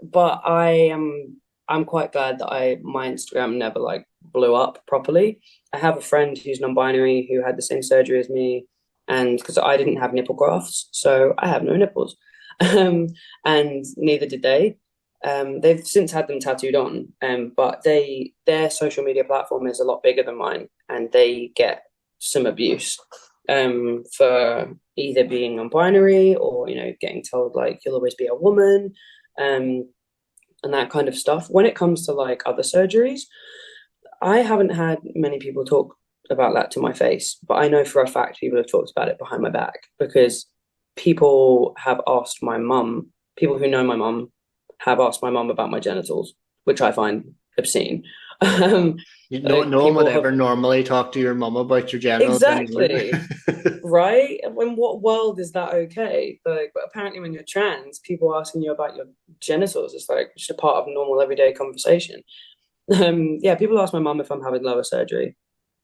but I'm quite glad that I my Instagram never like blew up properly. I have a friend who's non-binary who had the same surgery as me, and because I didn't have nipple grafts, so I have no nipples, um, and neither did they. They've since had them tattooed on, but their social media platform is a lot bigger than mine, and they get some abuse for either being non-binary or getting told like you'll always be a woman, um, and that kind of stuff. When it comes to like other surgeries, I haven't had many people talk about that to my face, but I know for a fact people have talked about it behind my back because people have asked my mum, people who know my mum have asked my mum about my genitals, which I find obscene. Um, No one would people have ever normally talk to your mum about your genitals anymore. exactly right. In what world is that okay? Like, but apparently, when you're trans, people asking you about your genitals is like just a part of normal everyday conversation. Yeah, people ask my mum if I'm having lower surgery,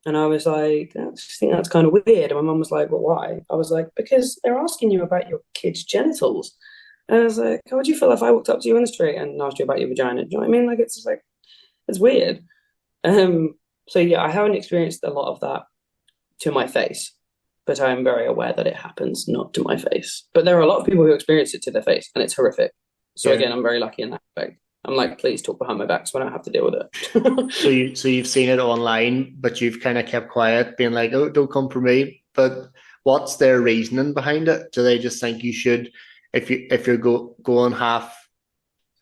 and I was like, I just think that's kind of weird. And my mum was like, well, why? I was like, because they're asking you about your kid's genitals. And I was like, how would you feel if I walked up to you in the street and asked you about your vagina? Do you know what I mean? Like, it's just like, it's weird. Um, so yeah, I haven't experienced a lot of that to my face, but I am very aware that it happens not to my face. But there are a lot of people who experience it to their face, and it's horrific. So Yeah. again, I'm very lucky in that aspect. I'm like, please talk behind my back so I don't have to deal with So it. you've seen it online, but you've kind of kept quiet, being like, "Oh, don't come for me." But what's their reasoning behind it? Do they just think you should, if you're going half,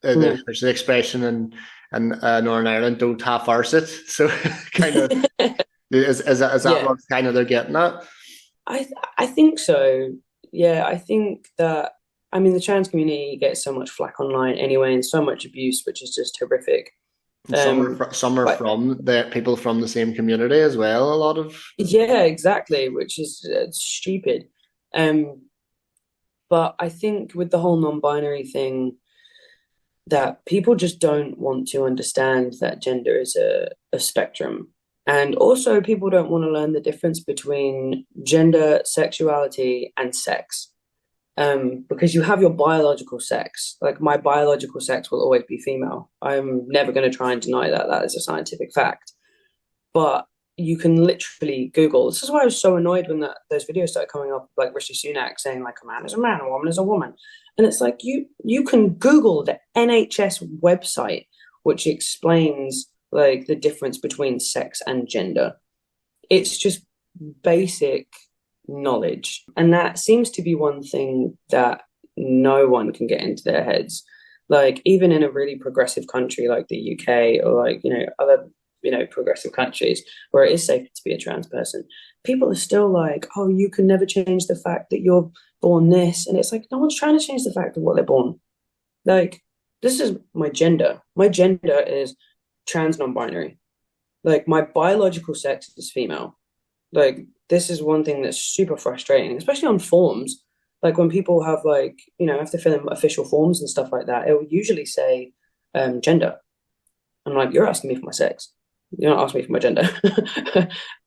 Mm. there's an expression in Northern Ireland, don't half arse it. So kind of is that Yeah, what kind of they're getting at? I I think so. Yeah, I think that I mean the trans community gets so much flack online anyway, and so much abuse, which is just horrific. And Um, some are but from the people from the same community as well. A lot of yeah, exactly, which is stupid. Um, but I think with the whole non-binary thing, that people just don't want to understand that gender is a spectrum. And also, people don't want to learn the difference between gender, sexuality, and sex. Because you have your biological sex. Like my biological sex will always be female. I'm never going to try and deny that. That is a scientific fact. But you can literally Google. This is why I was so annoyed when those videos started coming up, like Rishi Sunak saying like a man is a man, a woman is a woman, and it's like you can Google the NHS website, which explains like the difference between sex and gender. It's just basic knowledge. And that seems to be one thing that no one can get into their heads. Like, even in a really progressive country like the UK or like, other, progressive countries where it is safe to be a trans person, people are still like, oh, you can never change the fact that you're born this. And it's like, no one's trying to change the fact of what they're born. Like, this is my gender. My gender is trans non binary. Like, my biological sex is female. Like this is one thing that's super frustrating, especially on forms. Like when people have like, have to fill in official forms and stuff like that, it will usually say gender. I'm like, you're asking me for my sex. You're not asking me for my gender.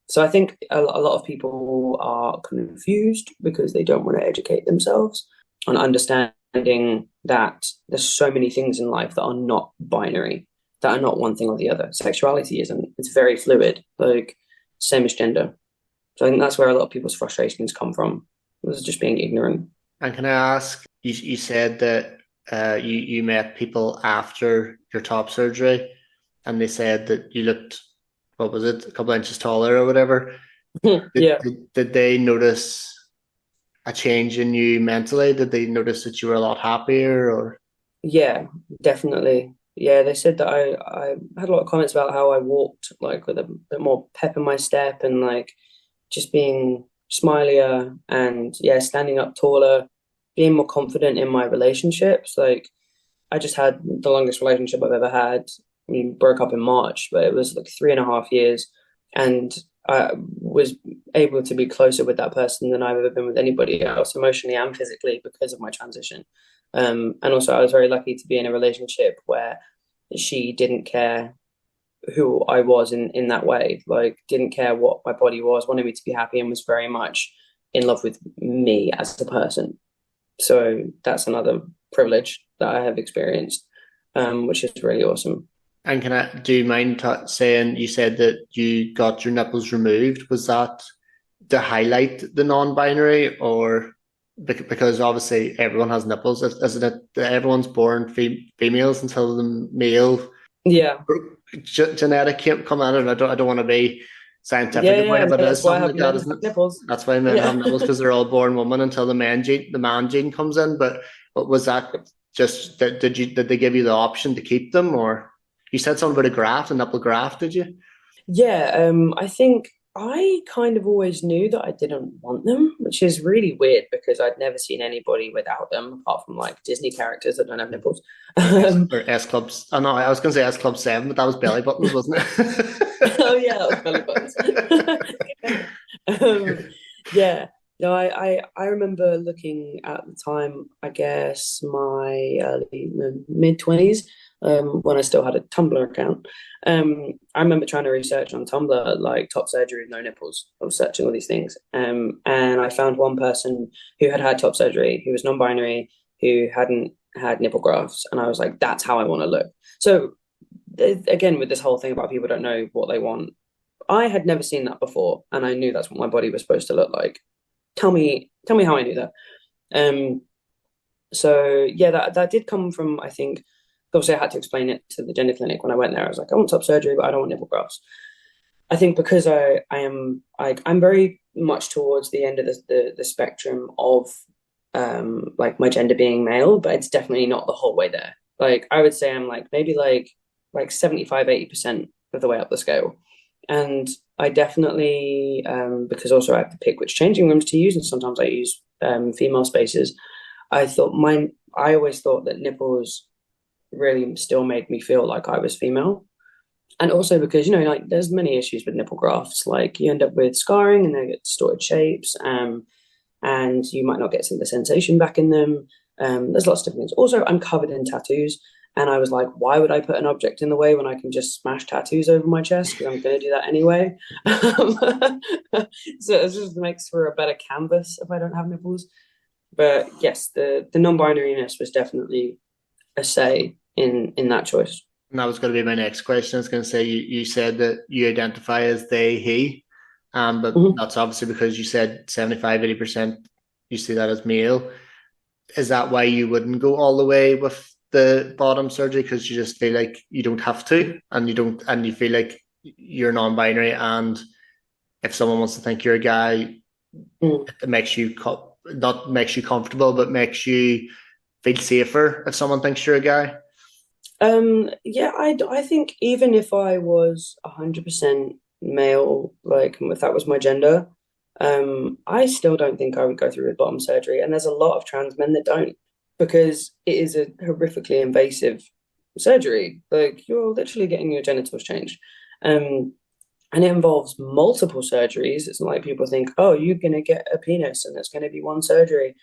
So I think a lot of people are confused because they don't want to educate themselves on understanding that there's so many things in life that are not binary, that are not one thing or the other. Sexuality isn't. It's very fluid, like same as gender. So I think that's where a lot of people's frustrations come from, was just being ignorant. And can I ask, you said that you met people after your top surgery and they said that you looked, what was it, a couple of inches taller or whatever. Did, Yeah, did, did they notice a change in you mentally? Did they notice that you were a lot happier or? yeah, definitely. Yeah, they said that I had a lot of comments about how I walked like with a bit more pep in my step and like just being smilier and yeah, standing up taller, being more confident in my relationships. Like I just had the longest relationship I've ever had. We broke up in March, but it was like 3.5 years. And I was able to be closer with that person than I've ever been with anybody else, emotionally and physically, because of my transition. And also, I was very lucky to be in a relationship where she didn't care who I was in that way. Like, didn't care what my body was, wanted me to be happy, and was very much in love with me as a person. So that's another privilege that I have experienced, which is really awesome. And do you mind saying you said that you got your nipples removed? Was that to highlight the non-binary, or because obviously everyone has nipples, isn't it? That everyone's born females until the male Yeah, genetic come out, and I don't want to be scientific yeah, about yeah. it, No, but it that's is why I something have like that, men isn't have it? nipples. That's why men have Yeah. nipples, because they're all born women until the man gene comes in. But was that just that? Did they give you the option to keep them, or you said something about a graft, a nipple graft? Did you? Yeah, I think I kind of always knew that I didn't want them, which is really weird because I'd never seen anybody without them apart from like Disney characters that don't have nipples. Or S clubs? Oh no, I was going to say S Club 7, but that was belly buttons, wasn't Oh yeah, that was belly buttons. Um, yeah, no, I remember looking at the time, I guess my early mid 20s, when I still had a Tumblr account. I remember trying to research on Tumblr like top surgery with no nipples. I was searching all these things, and I found one person who had had top surgery, who was non-binary, who hadn't had nipple grafts, and I was like, that's how I want to look. So again, with this whole thing about people don't know what they want, I had never seen that before, and I knew that's what my body was supposed to look like. Tell me how I knew that. Um, so yeah, that did come from, I think, obviously I had to explain it to the gender clinic when I went there. I was like, I want top surgery, but I don't want nipple grafts. I think because I'm very much towards the end of the spectrum of like my gender being male, but it's definitely not the whole way there. Like I would say I'm like maybe like 75-80% of the way up the scale. And I definitely because also I have to pick which changing rooms to use, and sometimes I use female spaces. I always thought that nipples really still made me feel like I was female. And also because, like there's many issues with nipple grafts. Like you end up with scarring and they get distorted shapes, and you might not get some of the sensation back in them. There's lots of different things. Also, I'm covered in tattoos. And I was like, why would I put an object in the way when I can just smash tattoos over my chest? Because I'm going to do that anyway. So it just makes for a better canvas if I don't have nipples. But yes, the non-binariness was definitely a say in that choice. And that was going to be my next question. I was going to say you said that you identify as they, he, but Mhm. that's obviously because you said 75-80% you see that as male. Is that why you wouldn't go all the way with the bottom surgery? Because you just feel like you don't have to, and you feel like you're non-binary, and if someone wants to think you're a guy, Mm. it makes you not makes you comfortable, but makes you feel safer if someone thinks you're a guy. Yeah, I think even if I was 100% male, like if that was my gender, I still don't think I would go through with bottom surgery. And there's a lot of trans men that don't because it is a horrifically invasive surgery. Like you're literally getting your genitals changed. Um, and it involves multiple surgeries. It's not like people think, oh, you're gonna get a penis and it's gonna be one surgery.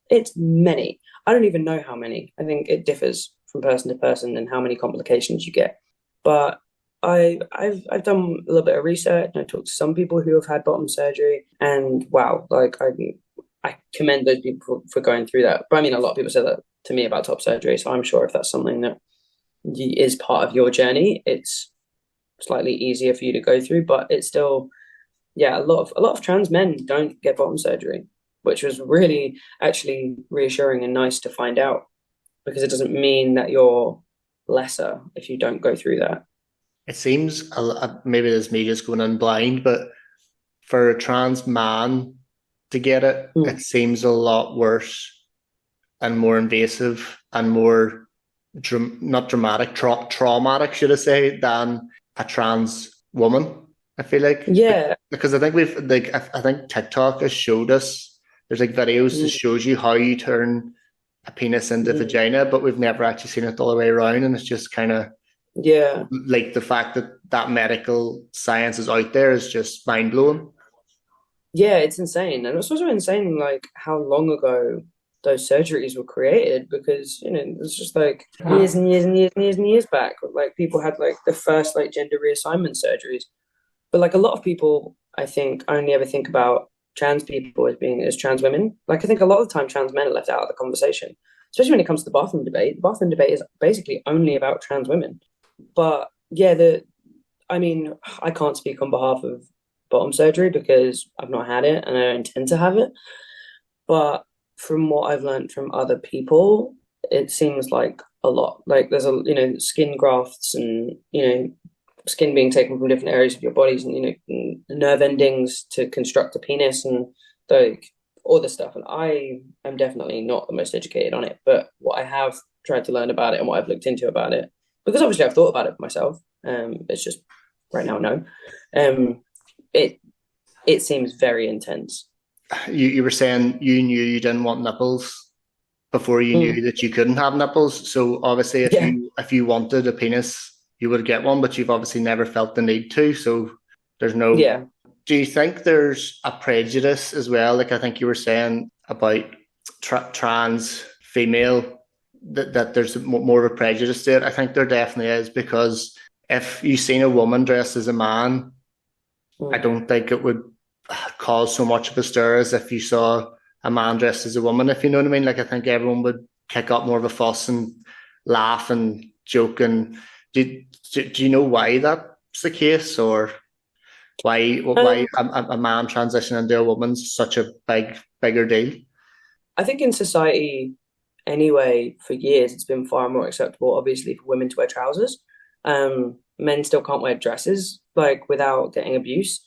It's many. I don't even know how many. I think it differs from person to person and how many complications you get. But I've done a little bit of research and I talked to some people who have had bottom surgery, and wow, like I commend those people for going through that. But I mean, a lot of people say that to me about top surgery, so I'm sure if that's something that is part of your journey, it's slightly easier for you to go through. But it's still, yeah, a lot of trans men don't get bottom surgery, which was really actually reassuring and nice to find out because it doesn't mean that you're lesser if you don't go through that. It seems maybe there's me just going in blind, but for a trans man to get it, it Mm. seems a lot worse and more invasive and more not dramatic, traumatic, should I say, than a trans woman. I feel like Yeah. because I think I think TikTok has showed us there's like videos that Mm. shows you how you turn a penis into Mm. vagina, but we've never actually seen it all the way around, and it's just kind of Yeah. like the fact that medical science is out there is just mind blowing. Yeah, it's insane. And it's also insane like how long ago those surgeries were created, because it's just like years and years and years and years and years back, like people had like the first like gender reassignment surgeries. But like a lot of people, I think, only ever think about trans people as trans women. Like I think a lot of the time trans men are left out of the conversation, especially when it comes to the bathroom debate. The bathroom debate is basically only about trans women. But yeah, I mean, I can't speak on behalf of bottom surgery because I've not had it and I don't intend to have it. But from what I've learned from other people, it seems like a lot. Like there's skin grafts and skin being taken from different areas of your bodies, and nerve endings to construct a penis, and like all this stuff. And I am definitely not the most educated on it, but what I have tried to learn about it and what I've looked into about it, because obviously I've thought about it myself. It's just right now, no. It it seems very intense. You were saying you knew you didn't want nipples before you Mm, knew that you couldn't have nipples. So obviously, yeah, if you wanted a penis, you would get one, but you've obviously never felt the need to. So there's no. yeah. Do you think there's a prejudice as well? Like I think you were saying about trans female, that there's more of a prejudice to it. I think there definitely is, because if you seen a woman dressed as a man, I Mm. don't think it would cause so much of a stir as if you saw a man dressed as a woman, if you know what I mean. Like I think everyone would kick up more of a fuss and laugh and joke. And do, do you know why that's the case, or why Um, a man transitioning into a woman's such a bigger deal? I think in society, anyway, for years, it's been far more acceptable, obviously, for women to wear trousers. Men still can't wear dresses, like, without getting abuse,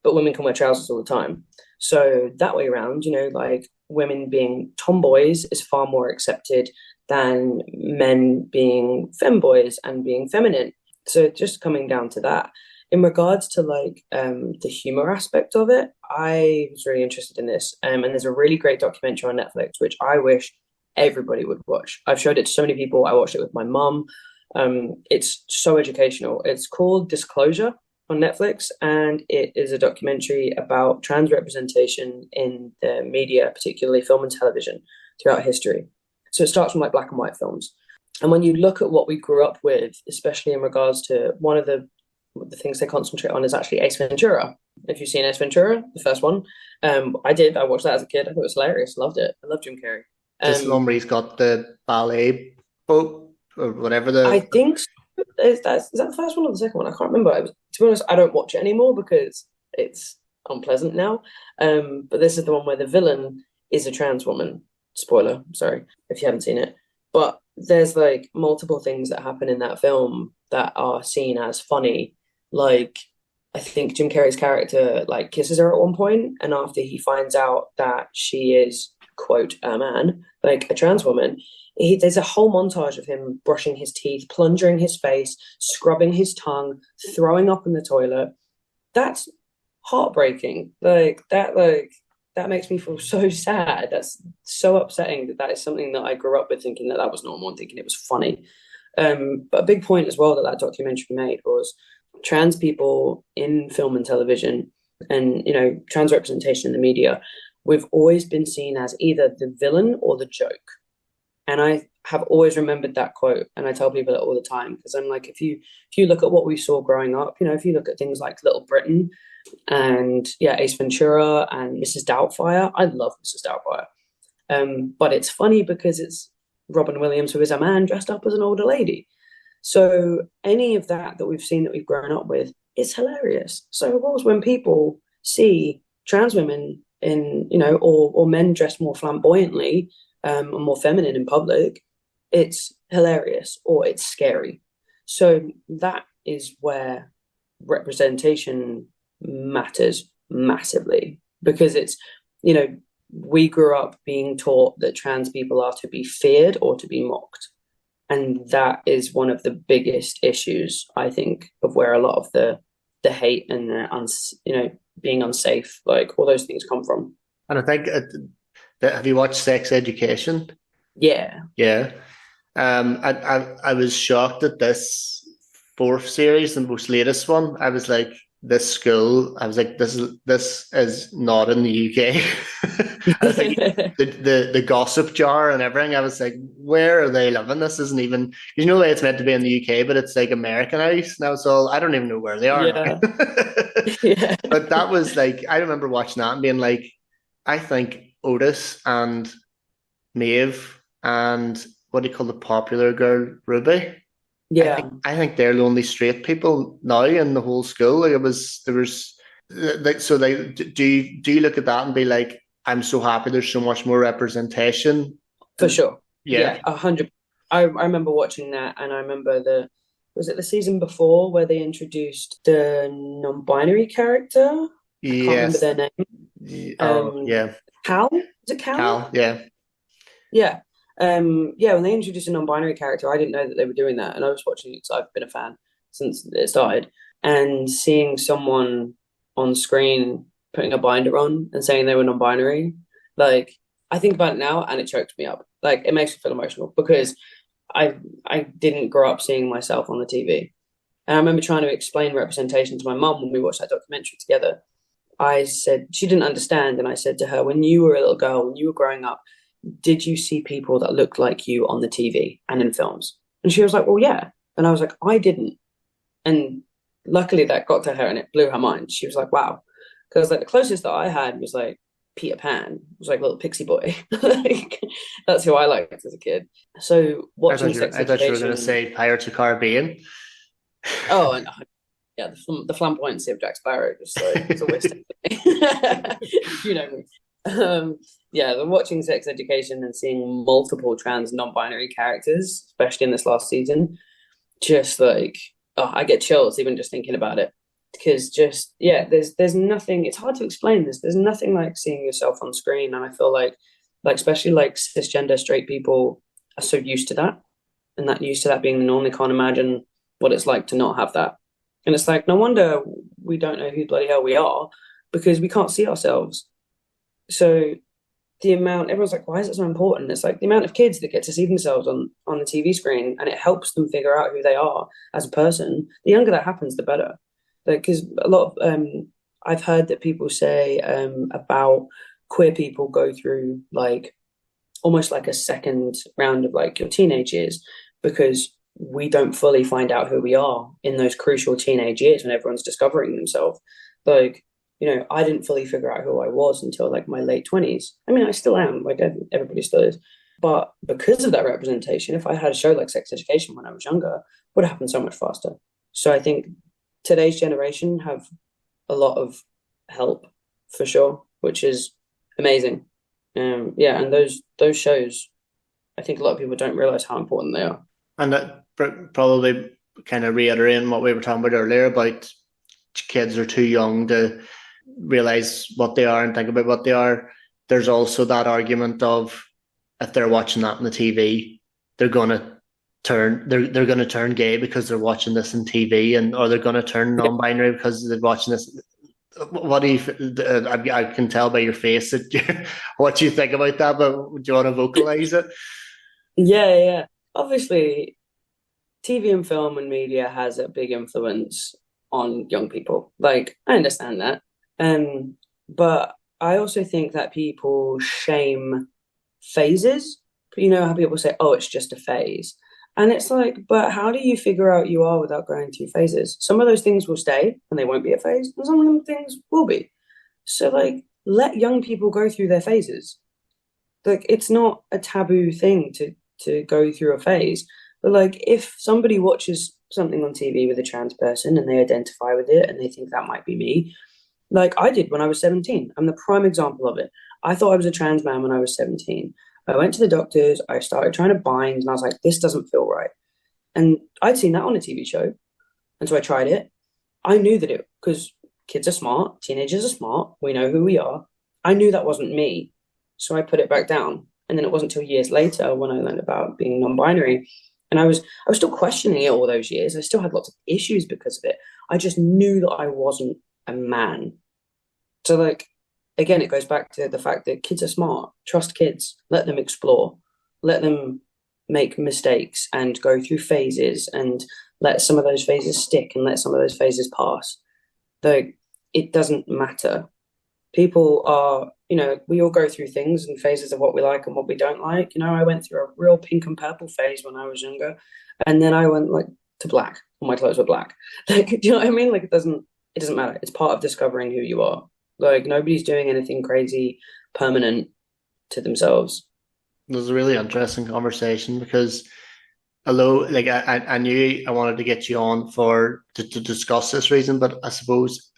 but women can wear trousers all the time. So that way around, like, women being tomboys is far more accepted than men being femboys and being feminine. So just coming down to that. In regards to like the humor aspect of it, I was really interested in this. And there's a really great documentary on Netflix, which I wish everybody would watch. I've showed it to so many people. I watched it with my mum. It's so educational. It's called Disclosure on Netflix, and it is a documentary about trans representation in the media, particularly film and television, throughout history. So it starts from like black and white films. And when you look at what we grew up with, especially in regards to one of the things they concentrate on is actually Ace Ventura. If you've seen Ace Ventura, the first one, I did. I watched that as a kid. I thought it was hilarious. Loved it. I love Jim Carrey. This the one Um, where he's got the ballet boat or whatever I the. think is that the first one or the second one? I can't remember. To be honest, I don't watch it anymore because it's unpleasant now. But this is the one where the villain is a trans woman. Spoiler, sorry if you haven't seen it. But there's like multiple things that happen in that film that are seen as funny. Like I think Jim Carrey's character like kisses her at one point, and after he finds out that she is quote a man, like a trans woman, there's a whole montage of him brushing his teeth, plunging his face, scrubbing his tongue, throwing up in the toilet. That's heartbreaking. That makes me feel so sad. That's so upsetting that is something that I grew up with thinking that was normal and thinking it was funny. But a big point as well that documentary made was trans people in film and television, and trans representation in the media. We've always been seen as either the villain or the joke. And I have always remembered that quote, and I tell people that all the time because I'm like, if you look at what we saw growing up, if you look at things like Little Britain and yeah, Ace Ventura and Mrs. Doubtfire, I love Mrs. Doubtfire. But it's funny because it's Robin Williams, who is a man dressed up as an older lady. So any of that we've seen that we've grown up with is hilarious. So of course, when people see trans women in, or men dressed more flamboyantly and more feminine in public, it's hilarious or it's scary. So that is where representation matters massively because we grew up being taught that trans people are to be feared or to be mocked. And that is one of the biggest issues, I think, of where a lot of the hate and being unsafe, like all those things come from. And I think have you watched Sex Education? Yeah. Yeah. I was shocked at this fourth series, the most latest one. I was like, this school, I was like, this is not in the UK. I was like, the gossip jar and everything. I was like, where are they living? This isn't even, you know, it's meant to be in the UK, but it's like Americanized now. So I don't even know where they are now. Yeah. Yeah. But that was like, I remember watching that and being like, I think Otis and Maeve and what do you call the popular girl, Ruby? Yeah. I think they're the only straight people now in the whole school. Like it was there was like so like do you look at that and be like, I'm so happy there's so much more representation? For sure. Yeah. Yeah, 100. I remember watching that, and I remember was it the season before where they introduced the non-binary character? I can't remember Yes. their name. Oh Um, yeah. Cal? Is it Cal? Cal. Yeah. Yeah. Yeah, when they introduced a non-binary character, I didn't know that they were doing that. And I was watching it because I've been a fan since it started. And seeing someone on screen putting a binder on and saying they were non-binary, like I think about it now and it chokes me up. Like it makes me feel emotional because I didn't grow up seeing myself on the TV. And I remember trying to explain representation to my mum when we watched that documentary together. I said she didn't understand, and I said to her, when you were a little girl, when you were growing up, did you see people that looked like you on the TV and in films? And she was like, well, yeah. And I was like, I didn't. And luckily that got to her and it blew her mind. She was like, wow. Because like the closest that I had was like Peter Pan. It was like little pixie boy. Like that's who I liked as a kid. So watching Sex I thought you were gonna Education. say Pirates of the Caribbean. Oh, and yeah, the flamboyancy of Jack Sparrow just like it's always you know me. Yeah, the watching Sex Education and seeing multiple trans non-binary characters, especially in this last season, just like oh, I get chills even just thinking about it. Because just yeah, there's nothing. It's hard to explain this. There's nothing like seeing yourself on screen, and I feel like especially like cisgender straight people are so used to that, and that used to that being the norm. They can't imagine what it's like to not have that. And it's like no wonder we don't know who bloody hell we are because we can't see ourselves. So the amount everyone's like, why is it so important? It's like the amount of kids that get to see themselves on the TV screen and it helps them figure out who they are as a person. The younger that happens, the better. Because a lot of I've heard that people say about queer people go through like almost like a second round of like your teenage years because we don't fully find out who we are in those crucial teenage years when everyone's discovering themselves. Like, you know, I didn't fully figure out who I was until like my late 20s. I mean, I still am, like everybody still is. But because of that representation, if I had a show like Sex Education when I was younger, would have happened so much faster. So I think today's generation have a lot of help for sure, which is amazing. Yeah, and those shows, I think a lot of people don't realize how important they are. And that probably kind of reiterating what we were talking about earlier about kids are too young to realize what they are and think about what they are. There's also that argument of if they're watching that on the TV, they're gonna turn gay because they're watching this on TV, and or they're gonna turn non-binary because they're watching this. What do you? I can tell by your face that what you think about that, but do you want to vocalize it? Yeah, yeah. Obviously, TV and film and media has a big influence on young people. Like, I understand that. But I also think that people shame phases. You know how people say, oh, it's just a phase. And it's like, but how do you figure out you are without going through phases? Some of those things will stay and they won't be a phase, and some of them things will be. So, like, let young people go through their phases. Like, it's not a taboo thing to go through a phase. But like, if somebody watches something on TV with a trans person and they identify with it and they think that might be me, like I did when I was 17. I'm the prime example of it. I thought I was a trans man when I was 17. I went to the doctors, I started trying to bind, and I was like, this doesn't feel right. And I'd seen that on a TV show. And so I tried it. I knew that it, because kids are smart, teenagers are smart, we know who we are. I knew that wasn't me. So I put it back down. And then it wasn't until years later when I learned about being non-binary. And I was still questioning it all those years. I still had lots of issues because of it. I just knew that I wasn't a man. So like again, it goes back to the fact that kids are smart. Trust kids. Let them explore. Let them make mistakes and go through phases and let some of those phases stick and let some of those phases pass. Like, it doesn't matter. People are, we all go through things and phases of what we like and what we don't like. I went through a real pink and purple phase when I was younger, and then I went like to black. All my clothes were black. Like, do you know what I mean? Like, it doesn't matter. It's part of discovering who you are. Like, nobody's doing anything crazy permanent to themselves. It was a really interesting conversation because although like I knew I wanted to get you on to discuss this reason, but I suppose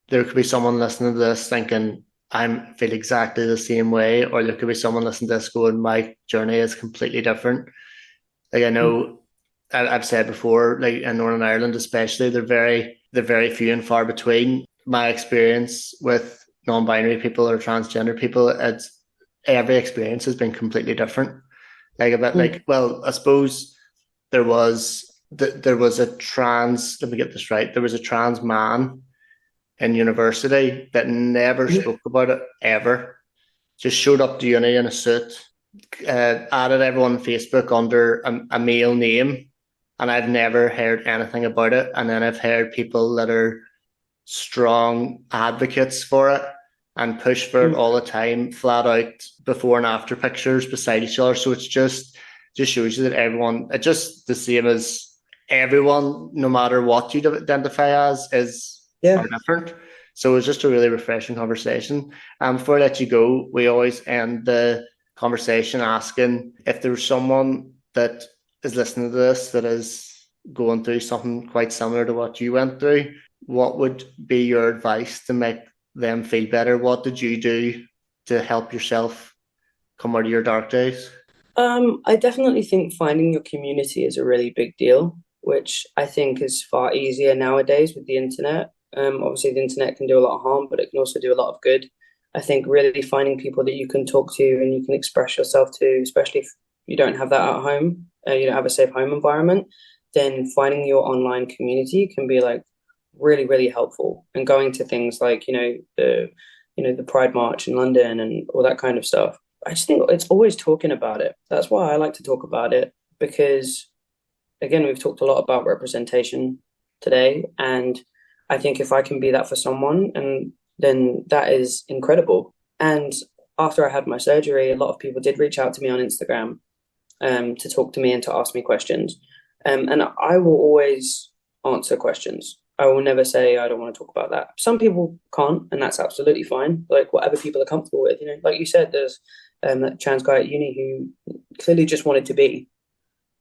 there could be someone listening to this thinking I feel exactly the same way, or there could be someone listening to this going, my journey is completely different. Like I know I've said before, like in Northern Ireland especially, they're very few and far between. My experience with non-binary people or transgender people, it's every experience has been completely different. Like a bit like, well, I suppose there was a trans, let me get this right, there was a trans man in university that never spoke about it ever. Just showed up to uni in a suit, added everyone on Facebook under a male name, and I've never heard anything about it. And then I've heard people that are strong advocates for it and push for it all the time, flat out before and after pictures beside each other. So it's just shows you that everyone, it's just the same as everyone, no matter what you identify as, are different. So it was just a really refreshing conversation. Before I let you go, we always end the conversation asking if there's someone that is listening to this that is going through something quite similar to what you went through, what would be your advice to make them feel better? What did you do to help yourself come out of your dark days? I definitely think finding your community is a really big deal, which I think is far easier nowadays with the internet. Obviously, the internet can do a lot of harm, but it can also do a lot of good. I think really finding people that you can talk to and you can express yourself to, especially if you don't have that at home, you don't have a safe home environment, then finding your online community can be like really, really helpful. And going to things like, the Pride March in London and all that kind of stuff. I just think it's always talking about it. That's why I like to talk about it, because again, we've talked a lot about representation today, and I think if I can be that for someone, and then that is incredible. And after I had my surgery, a lot of people did reach out to me on Instagram to talk to me and to ask me questions. And I will always answer questions. I will never say I don't want to talk about that. Some people can't, and that's absolutely fine. Like whatever people are comfortable with, like you said, there's that trans guy at uni who clearly just wanted to be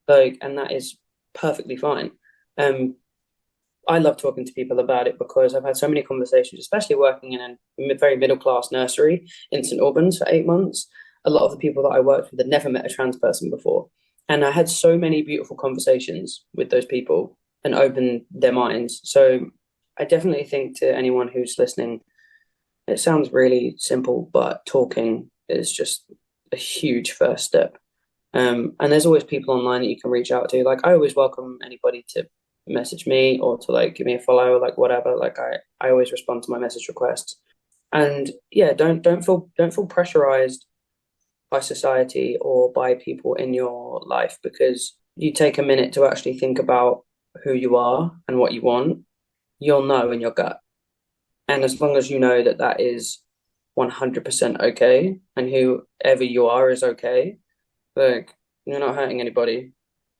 like, and that is perfectly fine. I love talking to people about it because I've had so many conversations, especially working in a very middle class nursery in St Albans for 8 months. A lot of the people that I worked with had never met a trans person before, and I had so many beautiful conversations with those people and opened their minds. So I definitely think to anyone who's listening, it sounds really simple, but talking is just a huge first step. And there's always people online that you can reach out to. Like I always welcome anybody to message me or to like give me a follow, like whatever. Like I always respond to my message requests. And yeah, don't feel pressurized by society or by people in your life, because you take a minute to actually think about who you are and what you want, you'll know in your gut. And as long as you know that that is 100% okay, and whoever you are is okay, like you're not hurting anybody,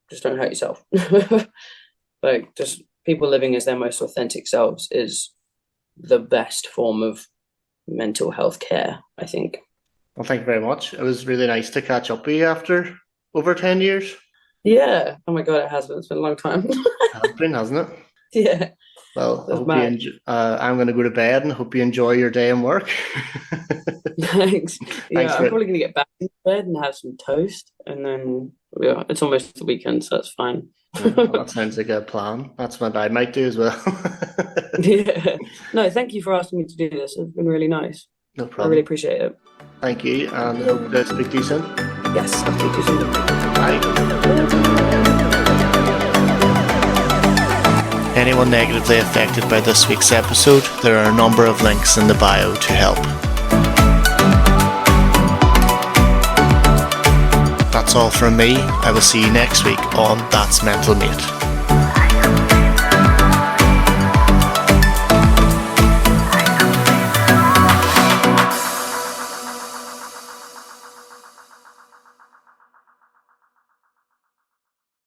just don't hurt yourself. Like just people living as their most authentic selves is the best form of mental health care, I think. Well, thank you very much. It was really nice to catch up with you after over 10 years. Yeah. Oh my God, it has been. It's been a long time. It has been, hasn't it? Yeah. Well, I hope you enjoy, I'm going to go to bed and hope you enjoy your day and work. Thanks. Yeah, Thanks I'm probably going to get back in bed and have some toast. And then, yeah, it's almost the weekend, so that's fine. Well, that sounds like a plan. That's what I might do as well. Yeah. No, thank you for asking me to do this. It's been really nice. No problem. I really appreciate it. Thank you, and I hope to speak to you soon. Yes, I'll speak to you soon. Bye. Anyone negatively affected by this week's episode, there are a number of links in the bio to help. That's all from me. I will see you next week on That's Mental Mate.